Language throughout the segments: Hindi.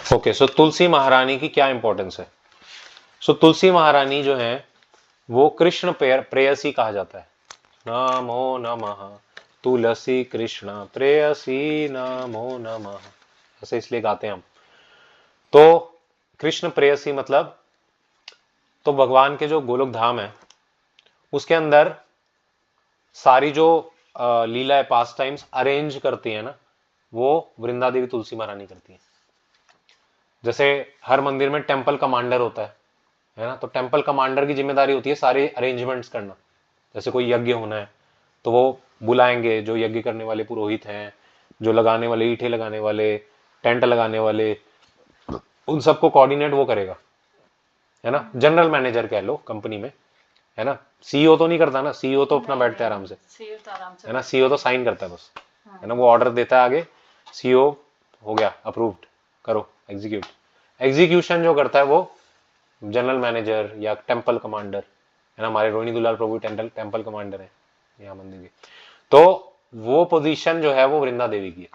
ओके, सो तुलसी महारानी की क्या इंपॉर्टेंस है? सो तुलसी महारानी जो है वो कृष्ण प्रेयसी कहा जाता है। नमो नमः तुलसी कृष्ण प्रेयसी नमो नमः, ऐसे इसलिए गाते हैं हम। तो कृष्ण प्रेयसी मतलब, तो भगवान के जो गोलोक धाम है उसके अंदर सारी जो लीला है, पास टाइम्स अरेंज करती है ना, वो वृंदा देवी तुलसी महारानी करती है। जैसे हर मंदिर में टेंपल कमांडर होता है ना, तो टेंपल कमांडर की जिम्मेदारी होती है सारे अरेंजमेंट्स करना। जैसे कोई यज्ञ होना है तो वो बुलाएंगे जो यज्ञ करने वाले पुरोहित हैं, जो लगाने वाले, ईंटें लगाने वाले, टेंट लगाने वाले, उन सबको कोऑर्डिनेट वो करेगा, है ना। जनरल मैनेजर कह लो कंपनी में, है ना। सीईओ तो नहीं करता ना, सीईओ तो अपना बैठता है आराम से, है ना। सीईओ तो साइन करता है बस, है ना, वो ऑर्डर देता है आगे, सीईओ हो गया अप्रूव्ड, करो एग्जीक्यूट। एग्जीक्यूशन जो करता है वो जनरल मैनेजर या टेंपल कमांडर, है ना। हमारे रोहिणी दुलाल प्रभु टेंपल कमांडर है यहाँ मंदिर के। तो वो पोजीशन जो है वो वृंदा देवी की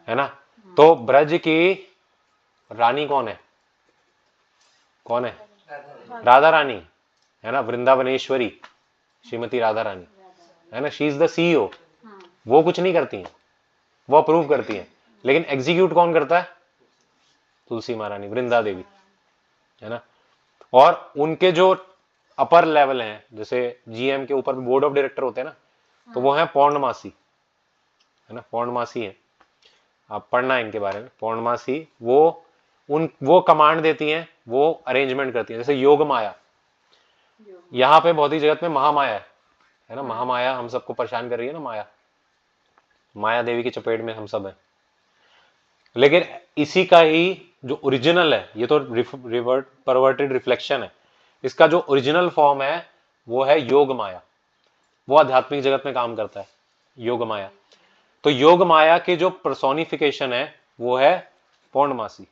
है ना। तो ब्रज की रानी कौन है? कौन है? राधा रानी, है ना, वृंदावनेश्वरी श्रीमती राधा रानी, है ना। She is the CEO. वो कुछ नहीं करती हैं, वो अप्रूव करती हैं, लेकिन एग्जीक्यूट कौन करता है? तुलसी महारानी, वृंदा देवी, है ना। और उनके जो अपर लेवल हैं, जैसे जीएम के ऊपर बोर्ड ऑफ डायरेक्टर होते हैं ना, तो वो है पौर्णमासी, है ना, पौर्णमासी है। आप पढ़ना इनके बारे में, पौर्णमासी। वो कमांड देती हैं, वो अरेंजमेंट करती हैं। जैसे योग माया, यहाँ पे भौतिक जगत में महामाया है ना। महामाया हम सबको परेशान कर रही है ना, माया देवी की चपेट में हम सब हैं। लेकिन इसी का ही जो ओरिजिनल है, ये तो परवर्टेड रिफ्लेक्शन है, इसका जो ओरिजिनल फॉर्म है वो है योग माया। वो आध्यात्मिक जगत में काम करता है, योग माया। तो योग माया के जो पर्सोनिफिकेशन है वो है पौर्णमासी,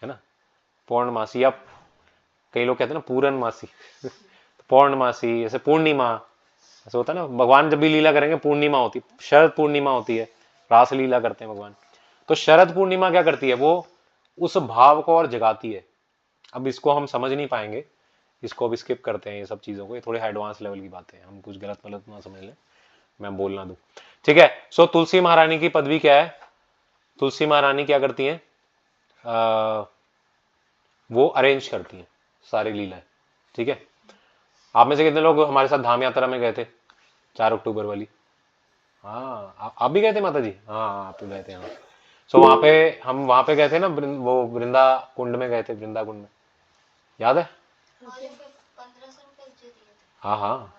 है ना। पौर्णमासी, या कई लोग कहते हैं ना पूर्णमासी पौर्णमासी, जैसे पूर्णिमा, ऐसा होता है ना। भगवान जब भी लीला करेंगे पूर्णिमा होती, शरद पूर्णिमा होती है, रास लीला करते हैं भगवान। तो शरद पूर्णिमा क्या करती है? वो उस भाव को और जगाती है। अब इसको हम समझ नहीं पाएंगे, इसको अब स्किप करते हैं, ये सब चीजों को, ये थोड़े एडवांस लेवल की बातें हैं, हम कुछ गलत गलत ना समझ लें, मैं बोल ना दूं, ठीक है। सो तुलसी महारानी की पदवी क्या है? तुलसी महारानी क्या करती हैं? वो अरेंज करती हैं सारी लीलाएं, ठीक है। आप में से कितने लोग हमारे साथ धाम यात्रा में गए थे 4 अक्टूबर वाली? हाँ, आप भी गए थे माता जी? हाँ आप भी गए थे, हाँ। सो वहां पे, हम वहां पे गए थे ना, वो वृंदा कुंड में गए थे, वृंदा कुंड में, याद है? हाँ हाँ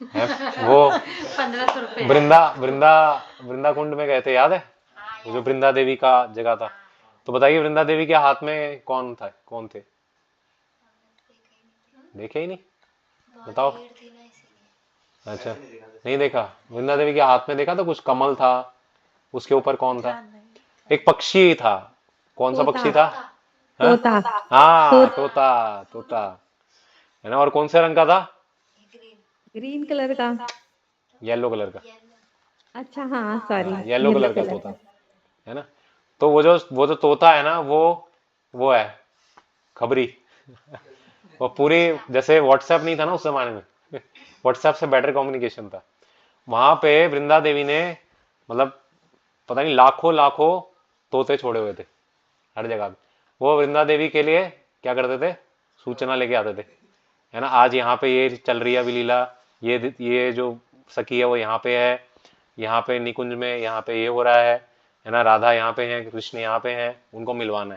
है वो 1500 रुपये वृंदा वृंदा वृंदा कुंड में गए थे, याद है? वो जो वृंदा देवी का जगह था। तो बताइए वृंदा देवी के हाथ में कौन था, कौन थे? देखे ही नहीं? बताओ। अच्छा, नहीं देखा? वृंदा देवी के हाथ में देखा तो कुछ कमल था, उसके ऊपर कौन था? एक पक्षी था, कौन सा तोता पक्षी था? हाँ तोता हाँ, तोता तोता, तोता, है ना। और कौन से रंग का था? ग्रीन कलर का। येलो कलर का। अच्छा हाँ, सॉरी, येलो येलो कलर का कलर तोता, का। है ना। तो वो जो तोता है ना, वो है खबरी। वो पूरी, जैसे व्हाट्सएप नहीं था ना उस जमाने में व्हाट्सएप से बेटर कम्युनिकेशन था। वहां पे वृंदा देवी ने, मतलब पता नहीं लाखों लाखों तोते छोड़े हुए थे हर जगह पे। वो वृंदा देवी के लिए क्या करते थे? सूचना लेके आते थे, है ना। आज यहाँ पे ये चल रही है अभी लीला, ये जो सखी है वो यहाँ पे है, यहाँ पे निकुंज में यहाँ पे ये हो रहा है ना। राधा यहाँ पे है, कृष्ण यहाँ पे है, उनको मिलवाना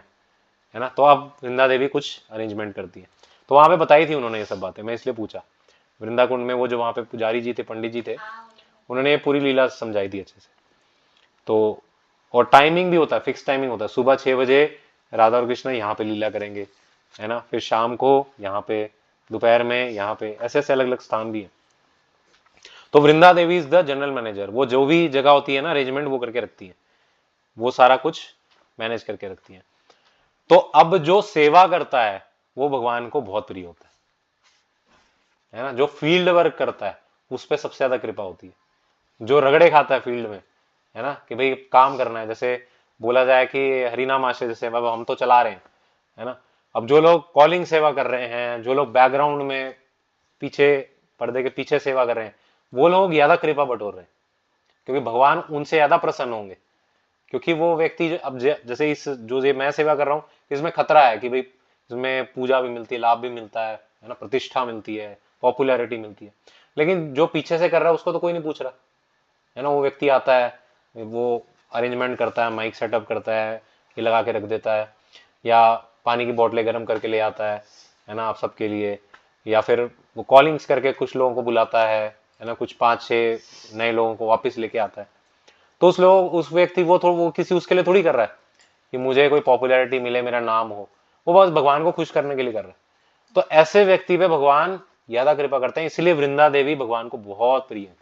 है ना। तो अब वृंदा देवी कुछ अरेंजमेंट करती है। तो वहां पे बताई थी उन्होंने ये सब बातें, मैं इसलिए पूछा। वृंदा कुंड में वो जो वहां पे पुजारी जी थे, पंडित जी थे, उन्होंने ये पूरी लीला समझाई थी अच्छे से। तो और टाइमिंग भी होता है, फिक्स टाइमिंग होता है। सुबह 6 बजे राधा और कृष्ण यहाँ पे लीला करेंगे, है ना। फिर शाम को यहाँ पे, दोपहर में यहाँ पे, ऐसे ऐसे अलग अलग स्थान भी है। तो Vrinda Devi is the general manager. वो जो भी जगह होती है ना अरेंजमेंट, वो करके रखती है, वो सारा कुछ मैनेज करके रखती है। तो अब जो सेवा करता है वो भगवान को बहुत प्रिय होता है ना। जो फील्ड वर्क करता है उस पर सबसे ज्यादा कृपा होती है। जो रगड़े खाता है फील्ड में, है ना, कि भाई काम करना है, जैसे बोला जाए कि हरिनाम आश्रय सेवा हम तो चला रहे हैं, है ना। अब जो लोग कॉलिंग सेवा कर रहे हैं, जो लोग बैकग्राउंड में पीछे पर्दे के पीछे सेवा कर रहे हैं, वो लोग ज्यादा कृपा बटोर रहे हैं, क्योंकि भगवान उनसे ज्यादा प्रसन्न होंगे। क्योंकि वो व्यक्ति अब जैसे इस जो ये मैं सेवा कर रहा हूँ, इसमें खतरा है कि भाई इसमें पूजा भी मिलती है, लाभ भी मिलता है ना, प्रतिष्ठा मिलती है, पॉपुलैरिटी मिलती है। लेकिन जो पीछे से कर रहा है उसको तो कोई नहीं पूछ रहा, है ना। वो व्यक्ति आता है, वो अरेंजमेंट करता है, माइक सेटअप करता है, ये लगा के रख देता है, या पानी की बोतलें गर्म करके ले आता है ना, आप सबके लिए। या फिर वो कॉलिंग्स करके कुछ लोगों को बुलाता है ना, कुछ 5-6 नए लोगों को वापस लेके आता है। तो उस व्यक्ति वो किसी उसके लिए थोड़ी कर रहा है कि मुझे कोई पॉपुलैरिटी मिले, मेरा नाम हो। वो बस भगवान को खुश करने के लिए कर रहा है। तो ऐसे व्यक्ति पे भगवान ज्यादा कृपा करते हैं। इसलिए वृंदा देवी भगवान को बहुत प्रिय है,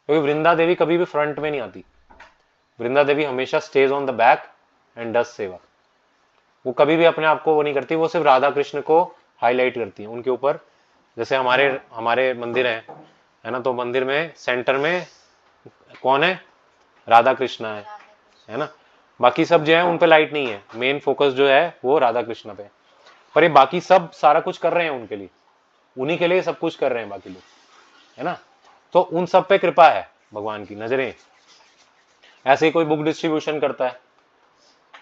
क्योंकि वृंदा देवी कभी भी फ्रंट में नहीं आती। वृंदा देवी हमेशा stage on the back and does सेवा। वो कभी भी अपने आप को वो नहीं करती, वो सिर्फ राधा कृष्ण को हाईलाइट करती है उनके ऊपर। जैसे हमारे हमारे मंदिर है ना, तो मंदिर में सेंटर में कौन है? राधा कृष्णा है ना। बाकी सब जो है उन पे लाइट नहीं है, मेन फोकस जो है वो राधा कृष्ण पे। पर ये बाकी सब सारा कुछ कर रहे हैं उनके लिए, उन्हीं के लिए सब कुछ कर रहे हैं बाकी लोग, है ना। तो उन सब पे कृपा है भगवान की नजरें। ऐसे ही कोई बुक डिस्ट्रीब्यूशन करता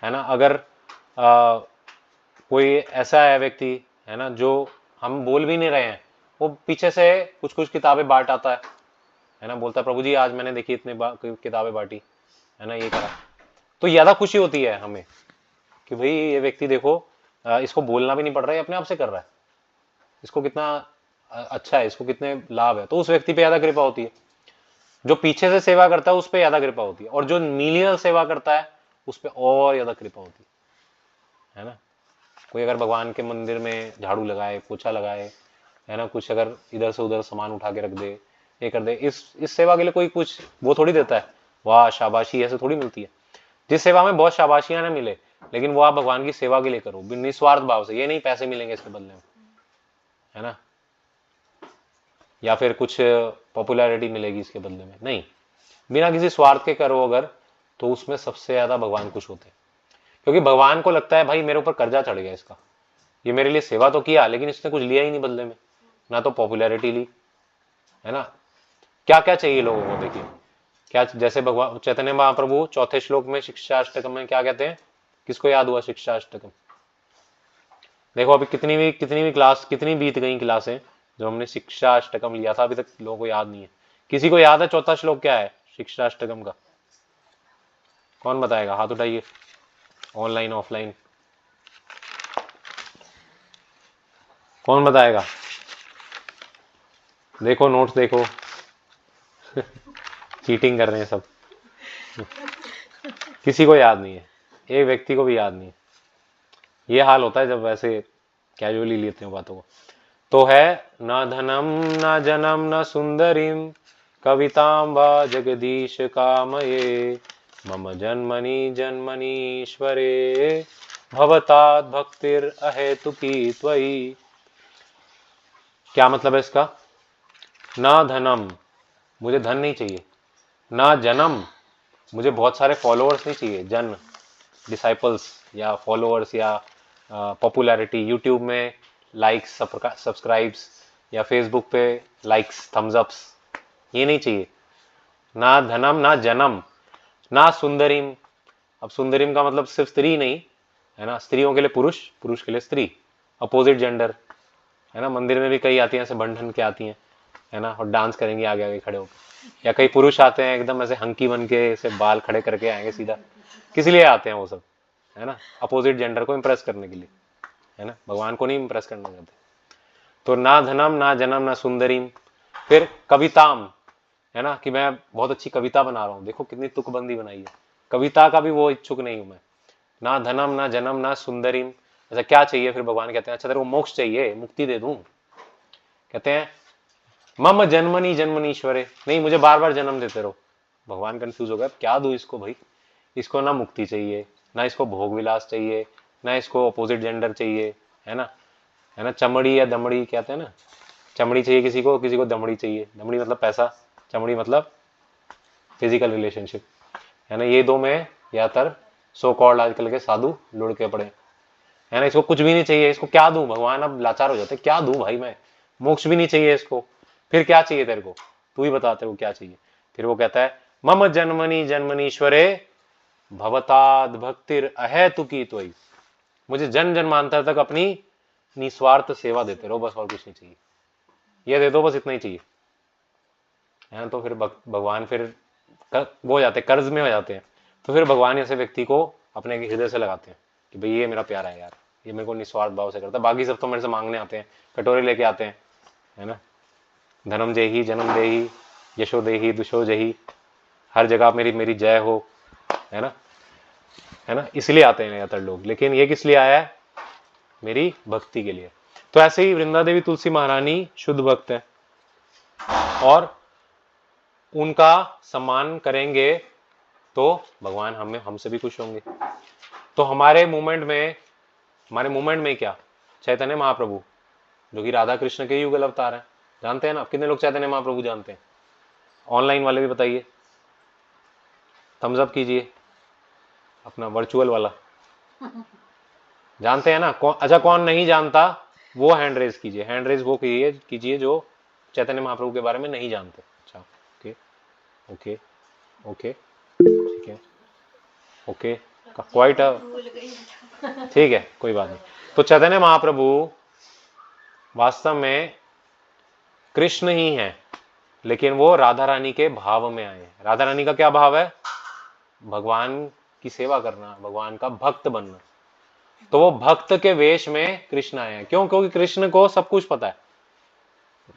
है ना, अगर कोई ऐसा है व्यक्ति, है ना, जो हम बोल भी नहीं रहे हैं, वो पीछे से कुछ कुछ किताबें बांट आता है ना, बोलता है प्रभु जी आज मैंने देखी इतनी किताबें बांटी, है ना, ये करा। तो ज्यादा खुशी होती है हमें कि भाई ये व्यक्ति देखो, इसको बोलना भी नहीं पड़ रहा है, अपने आप से कर रहा है, इसको कितना अच्छा है, इसको कितने लाभ है। तो उस व्यक्ति पे ज्यादा कृपा होती है। जो पीछे से सेवा करता है उस पर ज्यादा कृपा होती है, और जो मिलियल सेवा करता है उस पर और ज्यादा कृपा होती है ना। कोई अगर भगवान के मंदिर में झाड़ू लगाए, पोछा लगाए, है ना, कुछ अगर इधर से उधर सामान उठा के रख दे, ये कर दे, इस सेवा के लिए कोई कुछ वो थोड़ी देता है, वाह शाबाशी, ऐसे थोड़ी मिलती है। जिस सेवा में बहुत शाबाशियां ना मिले, लेकिन वो आप भगवान की सेवा के लिए करो निस्वार्थ भाव से, ये नहीं पैसे मिलेंगे इसके बदले में, है ना, या फिर कुछ पॉपुलैरिटी मिलेगी इसके बदले में, नहीं, बिना किसी स्वार्थ के करो अगर, तो उसमें सबसे ज्यादा भगवान खुश होते हैं। क्योंकि भगवान को लगता है भाई मेरे ऊपर कर्जा चढ़ गया इसका, ये मेरे लिए सेवा तो किया लेकिन इसने कुछ लिया ही नहीं बदले में, ना तो पॉपुलैरिटी ली, है ना। क्या क्या चाहिए लोगों को, देखिए क्या, जैसे भगवान चैतन्य महाप्रभु चौथे श्लोक में शिक्षा अष्टकम में क्या कहते हैं? किसको याद हुआ शिक्षा अष्टकम? देखो अभी कितनी भी क्लास, कितनी बीत गई क्लासें जो हमने शिक्षा अष्टकम लिया था, अभी तक लोगों को याद नहीं है। किसी को याद है चौथा श्लोक क्या है शिक्षा अष्टकम का? कौन बताएगा? हाथ उठाइए, ऑनलाइन ऑफलाइन, कौन बताएगा? देखो नोट्स देखो चीटिंग कर रहे हैं सब किसी को याद नहीं है, एक व्यक्ति को भी याद नहीं है। ये हाल होता है जब वैसे कैजुअली लेते हो बातों को। तो है न धनम न जनम न सुंदरीम कविताम व जगदीश कामये मम जन्मनि जन्मनीश्वरे भवतात् भक्तिर अहेतुकी त्वयि। क्या मतलब है इसका? ना धनम, मुझे धन नहीं चाहिए, ना जन्म, मुझे बहुत सारे फॉलोअर्स नहीं चाहिए, जन डिसाइपल्स या फॉलोअर्स या पॉपुलैरिटी, यूट्यूब में लाइक्स सब्सक्राइब्स या फेसबुक पे लाइक्स थम्स अप्स, ये नहीं चाहिए। ना धनम ना जन्म ना सुंदरीम। अब सुंदरीम का मतलब सिर्फ स्त्री नहीं, है ना, स्त्रियों के लिए पुरुष, पुरुष के लिए स्त्री, अपोजिट जेंडर, है ना। मंदिर में भी कई आती हैं ऐसे बंधन के आती हैं, है ना, और डांस करेंगी आगे आगे खड़े होकर, या कई पुरुष आते हैं एकदम ऐसे हंकी बन के ऐसे बाल खड़े करके आएंगे सीधा, किस लिए आते हैं वो सब? है ना, अपोजिट जेंडर को इंप्रेस करने के लिए, है ना, भगवान को नहीं इंप्रेस करना चाहते। तो ना धनम ना जन्म ना सुंदरीम। फिर कविताम, है ना, कि मैं बहुत अच्छी कविता बना रहा हूं, देखो कितनी तुकबंदी बनाई है, कविता का भी वो इच्छुक नहीं हूं मैं। ना धनम ना जन्म ना सुंदरीम, ऐसा क्या चाहिए? फिर भगवान कहते हैं अच्छा तेरे को मोक्ष चाहिए, मुक्ति दे दूं? कहते हैं मम जन्मनी जन्मनीश्वरे, नहीं मुझे बार बार जन्म देते रहो। भगवान कंफ्यूज हो गया, क्या दूं इसको भाई, इसको ना मुक्ति चाहिए, ना इसको भोग विलास चाहिए, ना इसको अपोजिट जेंडर चाहिए, है ना, है ना, चमड़ी या दमड़ी कहते हैं ना, चमड़ी चाहिए किसी को, किसी को दमड़ी चाहिए, दमड़ी मतलब पैसा, चमड़ी मतलब फिजिकल रिलेशनशिप, है ना। ये दो में ज्यादातर सो कॉल्ड आजकल के साधु लुढ़के पड़े, है ना। इसको कुछ भी नहीं चाहिए, इसको क्या दूं, भगवान अब लाचार हो जाते, क्या दूं भाई मैं, मोक्ष भी नहीं चाहिए इसको, फिर क्या चाहिए तेरे को, तू ही बता तेरे को क्या चाहिए। फिर वो कहता है मम जन्मनी जन्मनीश्वरे भवताद भक्तिर अहेतुकी त्वयि, मुझे जन्म जन्मांतर तक अपनी निस्वार्थ सेवा देते रहो, बस और कुछ नहीं चाहिए, ये दे दो, बस इतना ही चाहिए, है ना। तो फिर भगवान फिर वो हो जाते, कर्ज में हो जाते हैं। तो फिर भगवान ऐसे व्यक्ति को अपने हृदय से लगाते हैं कि भाई ये मेरा प्यारा है यार, ये मेरे को निस्वार्थ भाव से करता है, बाकी सब तो मेरे से मांगने आते हैं, कटोरे लेके आते हैं, है ना। धनम देही जन्म देही यशो देही दुशो जही, हर जगह मेरी मेरी जय हो, है ना, है ना, इसलिए आते हैं ज्यादातर लोग। लेकिन ये किस लिए आया है, मेरी भक्ति के लिए। तो ऐसे ही वृंदा देवी तुलसी महारानी शुद्ध भक्त है, और उनका सम्मान करेंगे तो भगवान हमें हमसे भी खुश होंगे। तो हमारे मूवमेंट में क्या, चैतन्य महाप्रभु जो कि राधा कृष्ण के युगल अवतार है, जानते हैं ना। कितने लोग चैतन्य महाप्रभु जानते हैं, ऑनलाइन वाले भी बताइए, थम्स अप कीजिए, अपना वर्चुअल वाला जानते हैं ना। अच्छा कौन नहीं जानता वो हैंड रेज कीजिए, हैंड रेज वो कीजिए जो चैतन्य महाप्रभु के बारे में नहीं जानते। अच्छा ओके ओके ओके ठीक है, ओके क्वाइट ठीक है, कोई बात नहीं। तो चैतन्य महाप्रभु वास्तव में कृष्ण ही है, लेकिन वो राधा रानी के भाव में आए हैं। राधा रानी का क्या भाव है, भगवान की सेवा करना, भगवान का भक्त बनना। तो वो भक्त के वेश में कृष्ण आए हैं, क्यों, क्योंकि कृष्ण को सब कुछ पता है,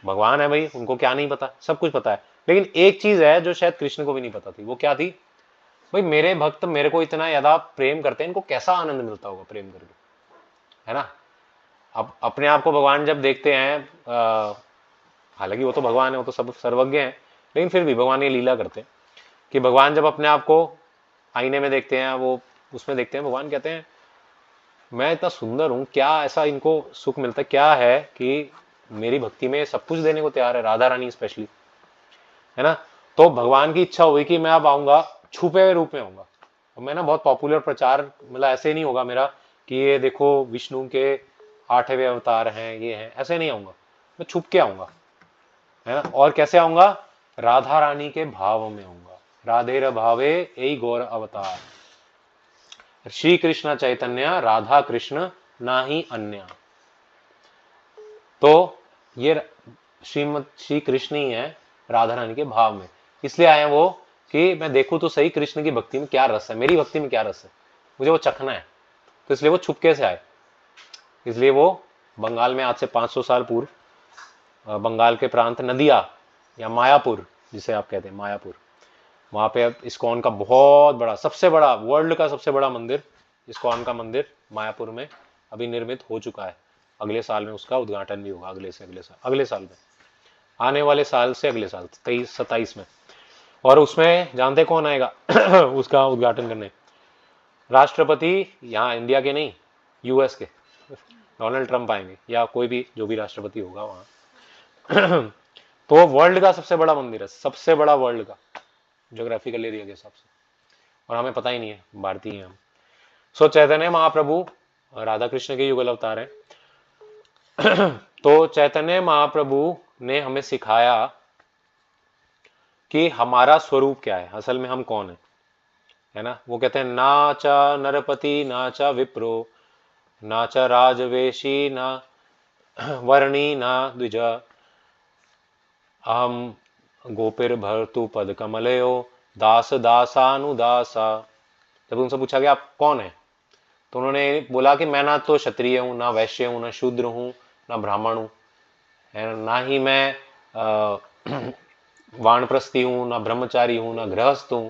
भगवान है भाई, उनको क्या नहीं पता, सब कुछ पता है। लेकिन एक चीज है जो शायद कृष्ण को भी नहीं पता थी, वो क्या थी, भाई मेरे भक्त मेरे को इतना ज्यादा प्रेम करते हैं, इनको कैसा आनंद मिलता होगा प्रेम करके, है ना। अब अपने आप को भगवान जब देखते हैं, हालांकि वो तो भगवान है, वो तो सब सर्वज्ञ है, लेकिन फिर भी भगवान ये लीला करते हैं कि भगवान जब अपने आप को आईने में देखते हैं, वो उसमें देखते हैं, भगवान कहते हैं मैं इतना सुंदर हूं, क्या ऐसा इनको सुख मिलता है, क्या है कि मेरी भक्ति में सब कुछ देने को तैयार है, राधा रानी स्पेशली, है ना। तो भगवान की इच्छा हुई कि मैं अब आऊंगा, छुपे हुए रूप में आऊंगा, और मैं ना बहुत पॉपुलर प्रचार, मतलब ऐसे नहीं होगा मेरा कि ये देखो विष्णु के 8वें अवतार हैं, ये हैं, ऐसे नहीं आऊंगा, मैं छुप के आऊंगा, है ना। और कैसे आऊंगा, राधा रानी के भाव में आऊंगा, राधेर भावे यही गौर अवतार, श्री कृष्ण चैतन्य राधा कृष्ण ना ही अन्य। तो ये श्री कृष्ण ही है राधा रानी के भाव में, इसलिए आए वो कि मैं देखूं तो सही कृष्ण की भक्ति में क्या रस है, मेरी भक्ति में क्या रस है, मुझे वो चखना है। तो इसलिए वो छुपके से आए, इसलिए वो बंगाल में आज से 500 साल पूर्व बंगाल के प्रांत नदिया या मायापुर जिसे आप कहते हैं मायापुर, वहां पे अब इस्कॉन का बहुत बड़ा, सबसे बड़ा, वर्ल्ड का सबसे बड़ा मंदिर, इस्कॉन का मंदिर मायापुर में अभी निर्मित हो चुका है। अगले साल में उसका उद्घाटन भी होगा, अगले साल में, आने वाले साल से अगले साल 23-27 में। और उसमें जानते कौन आएगा उसका उद्घाटन करने, राष्ट्रपति, यहाँ इंडिया के नहीं, यूएस के डोनाल्ड ट्रंप आएंगे, या कोई भी जो भी राष्ट्रपति होगा वहां तो वर्ल्ड का सबसे बड़ा मंदिर है, सबसे बड़ा वर्ल्ड का, ज्योग्राफिकल एरिया के हिसाब से, और हमें पता ही नहीं है, भारतीय हैं हम। सो चैतन्य महाप्रभु राधा कृष्ण के युगल अवतार है। तो चैतन्य महाप्रभु ने हमें सिखाया कि हमारा स्वरूप क्या है, असल में हम कौन है ना। वो कहते हैं ना चा नरपति ना चा विप्रो ना चा राजवेशी ना वर्णी ना द्विज अहम गोपिर भर्तु पद कमलयो दास दासानुदासा। जब उनसे पूछा कि आप कौन है, तो उन्होंने बोला कि मैं ना तो क्षत्रिय हूं, ना वैश्य हूं, ना शूद्र हूं, ना ब्राह्मण हूं, ना ही मैं वानप्रस्थी हूं, ना ब्रह्मचारी हूं, ना गृहस्थ हूं,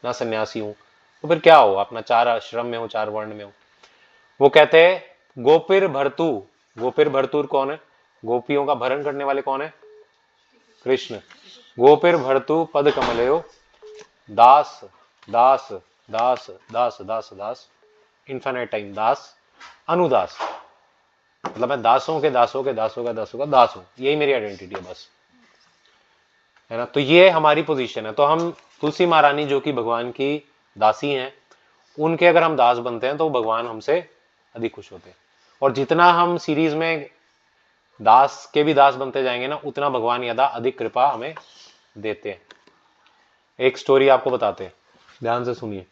ना सन्यासी हूं। तो फिर क्या हो, अपना 4 आश्रम में हो, 4 वर्ण में हो। वो कहते हैं गोपिर भर्तु, गोपिर भर्तुर कौन है, गोपियों का भरण करने वाले कौन है, कृष्ण। गोपिर भर्तु पद कमलयो दास दास दास दास दास दास इन्फिनिट टाइम दास अनुदास, मतलब मैं दासों के दासों के दासों का दासों का दास हूं, यही मेरी आइडेंटिटी है बस, है ना। तो ये हमारी पोजीशन है। तो हम तुलसी महारानी जो कि भगवान की दासी हैं, उनके अगर हम दास बनते हैं तो भगवान हमसे अधिक खुश होते हैं। और जितना हम सीरीज में दास के भी दास बनते जाएंगे ना, उतना भगवान यदा अधिक कृपा हमें देते हैं। एक स्टोरी आपको बताते हैं, ध्यान से सुनिए।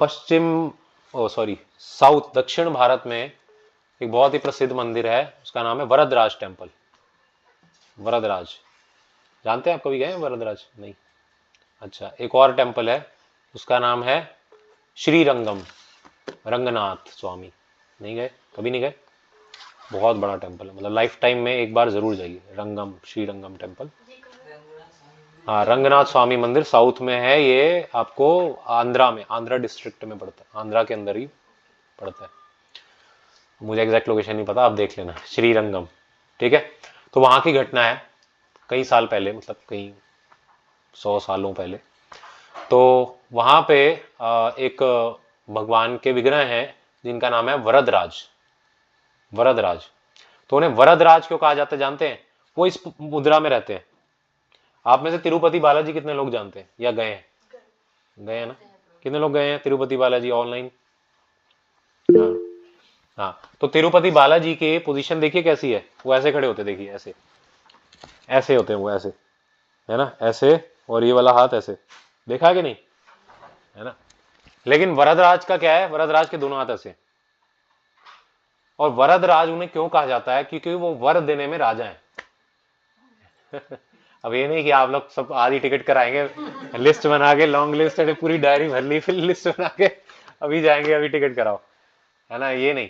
पश्चिम साउथ दक्षिण भारत में एक बहुत ही प्रसिद्ध मंदिर है, उसका नाम है वरदराज टेम्पल। वरदराज जानते हैं आप? कभी गए हैं वरदराज? नहीं। अच्छा, एक और टेम्पल है, उसका नाम है श्रीरंगम, रंगनाथ स्वामी। नहीं गए? कभी नहीं गए? बहुत बड़ा टेम्पल है, मतलब लाइफ टाइम में एक बार जरूर जाइए। रंगम, श्रीरंगम टेम्पल। हाँ, रंगनाथ स्वामी मंदिर साउथ में है। ये आपको आंध्रा में, आंध्रा डिस्ट्रिक्ट में पड़ता है, आंध्रा के अंदर ही पड़ता है। मुझे एग्जैक्ट लोकेशन नहीं पता, आप देख लेना, श्रीरंगम। ठीक है। तो वहां की घटना है कई साल पहले, मतलब कई 100 सालों पहले। तो वहां पे एक भगवान के विग्रह हैं जिनका नाम है वरदराज। वरदराज। तो उन्हें वरदराज क्यों कहा जाता है जानते हैं? वो इस मुद्रा में रहते हैं। आप में से तिरुपति बालाजी कितने लोग जानते हैं या गए हैं? गए हैं ना? कितने लोग गए हैं तिरुपति बालाजी ऑनलाइन? हाँ। हाँ, तो तिरुपति बालाजी की पोजीशन देखिए कैसी है। वो ऐसे खड़े होते, देखिए ऐसे, ऐसे होते हैं वो, ऐसे, है ना, ऐसे। और ये वाला हाथ ऐसे, देखा है कि नहीं? है ना? लेकिन वरदराज का क्या है? वरदराज के दोनों हाथ ऐसे। और वरदराज उन्हें क्यों कहा जाता है? क्योंकि वो वर देने में राजा है। अब ये नहीं कि आप लोग सब आधी टिकट कराएंगे, लिस्ट बना के, लॉन्ग लिस्ट है, पूरी डायरी भर ली, फिर लिस्ट बना के अभी जाएंगे अभी टिकट कराओ, है ना? ये नहीं।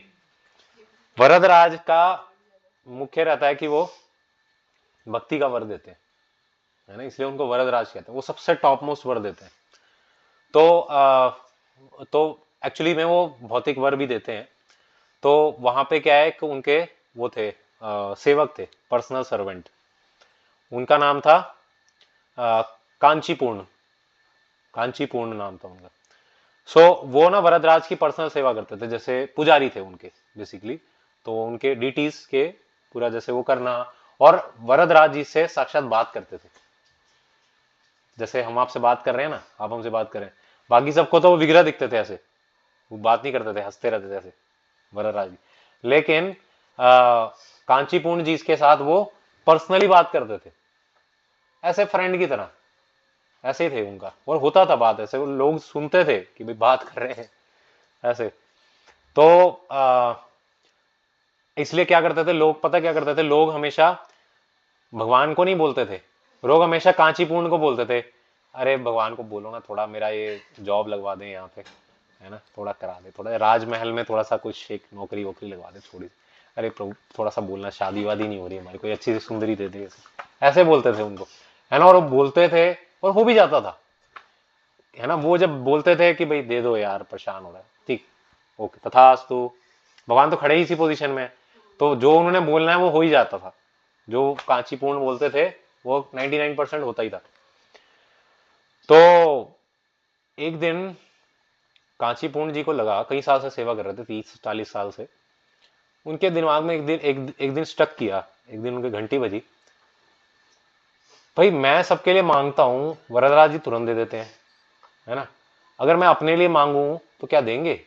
वरदराज का मुख्य रहता है कि वो भक्ति का वर देते हैं, है ना, इसलिए उनको वरदराज कहते हैं। वो सबसे टॉप मोस्ट वर देते हैं। तो एक्चुअली में वो भौतिक वर भी देते हैं। तो वहां पे क्या है कि उनके वो थे, सेवक थे, पर्सनल सर्वेंट। उनका नाम था कांचीपूर्ण। कांचीपूर्ण नाम था उनका। सो वो ना वरदराज की पर्सनल सेवा करते थे, जैसे पुजारी थे उनके बेसिकली। तो उनके डीटीज के पूरा जैसे वो करना, और वरदराज जी से साक्षात बात करते थे। जैसे हम आपसे बात कर रहे हैं ना, आप हमसे बात कर रहे हैं, बाकी सबको तो वो विग्रह दिखते थे ऐसे, वो बात नहीं करते थे, हंसते रहते थे ऐसे वरदराज जी। लेकिन कांचीपूर्ण जी के साथ वो पर्सनली बात करते थे, ऐसे फ्रेंड की तरह, ऐसे ही थे उनका। और होता था बात ऐसे, वो लोग सुनते थे कि भाई बात कर रहे हैं ऐसे। तो इसलिए क्या करते थे लोग, पता क्या करते थे लोग? हमेशा भगवान को नहीं बोलते थे, लोग हमेशा कांचीपूर्ण को बोलते थे, अरे भगवान को बोलो ना थोड़ा मेरा ये जॉब लगवा दें यहाँ पे, है ना, थोड़ा करा दे, थोड़ा राजमहल में थोड़ा सा कुछ एक नौकरी वोकरी लगवा दे थोड़ी। अरे प्रभु थोड़ा सा बोलना, शादी वादी नहीं हो रही हमारी, कोई अच्छी सी सुंदरी दे दे, ऐसे बोलते थे उनको, है ना। और वो बोलते थे और हो भी जाता था, है ना। वो जब बोलते थे कि भाई दे दो यार, परेशान हो रहा है, ठीक, ओके तथास्तु। भगवान तो खड़े ही इसी पोजीशन में, तो जो उन्होंने बोलना है वो हो ही जाता था। जो कांचीपूर्ण बोलते थे वो 99% होता ही था। तो एक दिन कांचीपूर्ण जी को लगा, कई साल से सेवा कर रहे थे, 30-40 साल से, उनके दिमाग में एक दिन स्टक किया, एक दिन उनकी घंटी बजी, भाई मैं सबके लिए मांगता हूं, वरदराज जी तुरंत दे देते हैं, है ना। अगर मैं अपने लिए मांगू तो क्या देंगे?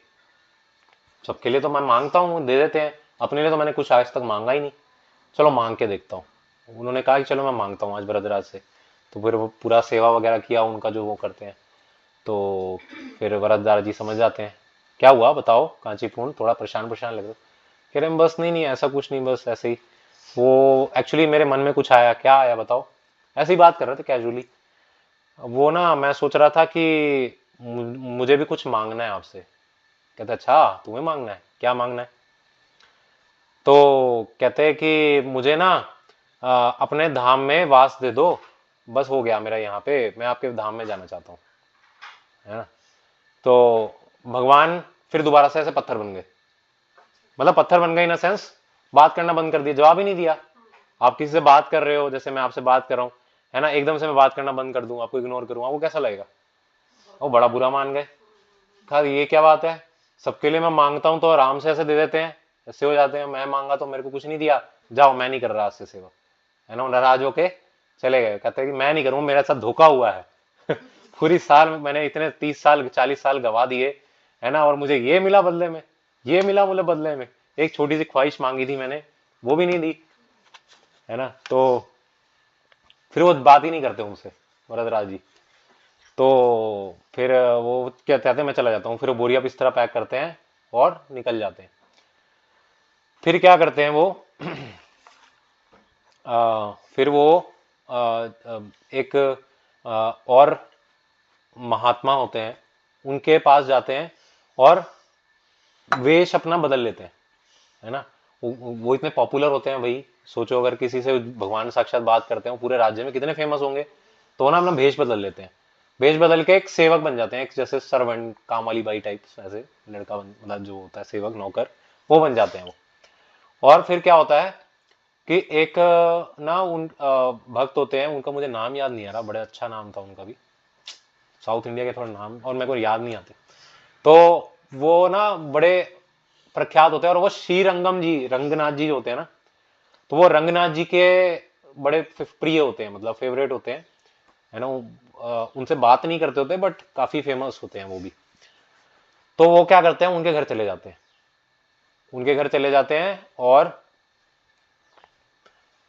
सबके लिए तो मैं मांगता हूँ, दे देते हैं, अपने लिए तो मैंने कुछ आज तक मांगा ही नहीं, चलो मांग के देखता हूँ। उन्होंने कहा कि चलो मैं मांगता हूँ आज वरदराज से। तो फिर वो पूरा सेवा वगैरह किया उनका, जो वो करते हैं। तो फिर वरदराज जी समझ जाते हैं, क्या हुआ बताओ? कांचीपूर्ण थोड़ा परेशान परेशान लग रहे, कह रहे हैं बस नहीं नहीं ऐसा कुछ नहीं, बस ऐसे ही, वो एक्चुअली मेरे मन में कुछ आया। क्या आया बताओ? ऐसी बात कर रहे थे कैजुअली। वो ना मैं सोच रहा था कि मुझे भी कुछ मांगना है आपसे। कहते अच्छा तुम्हें मांगना है, क्या मांगना है? तो कहते हैं कि मुझे ना अपने धाम में वास दे दो, बस हो गया मेरा, यहाँ पे मैं आपके धाम में जाना चाहता हूँ, है ना। तो भगवान फिर दोबारा से ऐसे पत्थर बन गए, मतलब पत्थर बन गए इन सेंस बात करना बंद कर दिया, जवाब ही नहीं दिया। आप किसी से बात कर रहे हो, जैसे मैं आपसे बात कर रहा हूँ, है ना, एकदम से मैं बात करना बंद कर दूं, आपको इग्नोर करूँ, आपको कैसा लगेगा? वो बड़ा बुरा मान गए, कहा ये क्या बात है, सबके लिए मैं मांगता हूं तो आराम से ऐसे दे देते हैं, ऐसे हो जाते हैं, मैं मांगा तो मेरे को कुछ नहीं दिया, जाओ मैं नहीं कर रहा आज से सेवा, है ना। नाराज होके चले गए, कहते हैं कि मैं नहीं करूँ, मेरे साथ धोखा हुआ है पूरी साल में मैंने इतने 30 साल 40 साल गवा दिए, है ना, और मुझे ये मिला बदले में, ये मिला मुझे बदले में। एक छोटी सी ख्वाहिश मांगी थी मैंने, वो भी नहीं दी, है ना। तो फिर वो बात ही नहीं करते उनसे वरदराज जी। तो फिर वो क्या कहते हैं, मैं चला जाता हूँ। फिर वो बोरिया बिस्तरा पैक करते हैं और निकल जाते हैं। फिर क्या करते हैं वो फिर वो एक और महात्मा होते हैं, उनके पास जाते हैं और वेश अपना बदल लेते हैं, है ना। वो इतने पॉपुलर होते हैं भाई, सोचो अगर किसी से भगवान साक्षात बात करते हैं पूरे राज्य में कितने फेमस होंगे। तो ना अपना भेष बदल लेते हैं, भेष बदल के एक सेवक बन जाते हैं, एक जैसे सर्वेंट, काम वाली बाई टाइप, ऐसे लड़का मतलब जो होता है सेवक नौकर, वो बन जाते हैं वो। और फिर क्या होता है कि एक ना उन भक्त होते हैं, उनका मुझे नाम याद नहीं आ रहा, बड़ा अच्छा नाम था उनका भी, साउथ इंडिया के थोड़ा नाम और मेरे को याद नहीं आते। तो वो ना बड़े प्रख्यात होते हैं, और वो श्रीरंगम जी, रंगनाथ जी होते हैं ना, तो वो रंगनाथ जी के बड़े प्रिय होते हैं, मतलब फेवरेट होते हैं, है ना। उनसे बात नहीं करते होते बट काफी फेमस होते हैं वो भी। तो वो क्या करते हैं, उनके घर चले जाते हैं, उनके घर चले जाते हैं। और